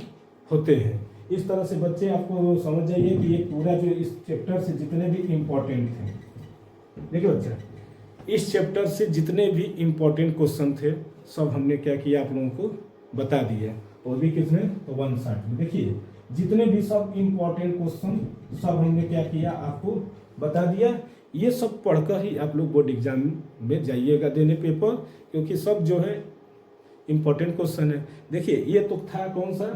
होते हैं। इस तरह से बच्चे आपको समझ जाइए कि ये पूरा जो इस चैप्टर से जितने भी इम्पोर्टेंट थे, देखिए बच्चा इस चैप्टर से जितने भी इम्पोर्टेंट क्वेश्चन थे सब हमने क्या किया, आप लोगों को बता दिया। और भी किसमें, तो 160 में। देखिए जितने भी सब इम्पोर्टेंट क्वेश्चन सब हमने क्या किया, आपको बता दिया। ये सब पढ़कर ही आप लोग बोर्ड एग्जाम में जाइएगा देने पेपर, क्योंकि सब जो है इम्पोर्टेंट क्वेश्चन है। देखिए ये तो था कौन सा,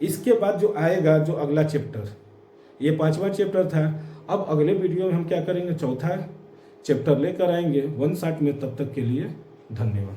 इसके बाद जो आएगा जो अगला चैप्टर, ये 5वां चैप्टर था। अब अगले वीडियो में हम क्या करेंगे, चौथा चैप्टर लेकर आएंगे 160 में। तब तक के लिए धन्यवाद।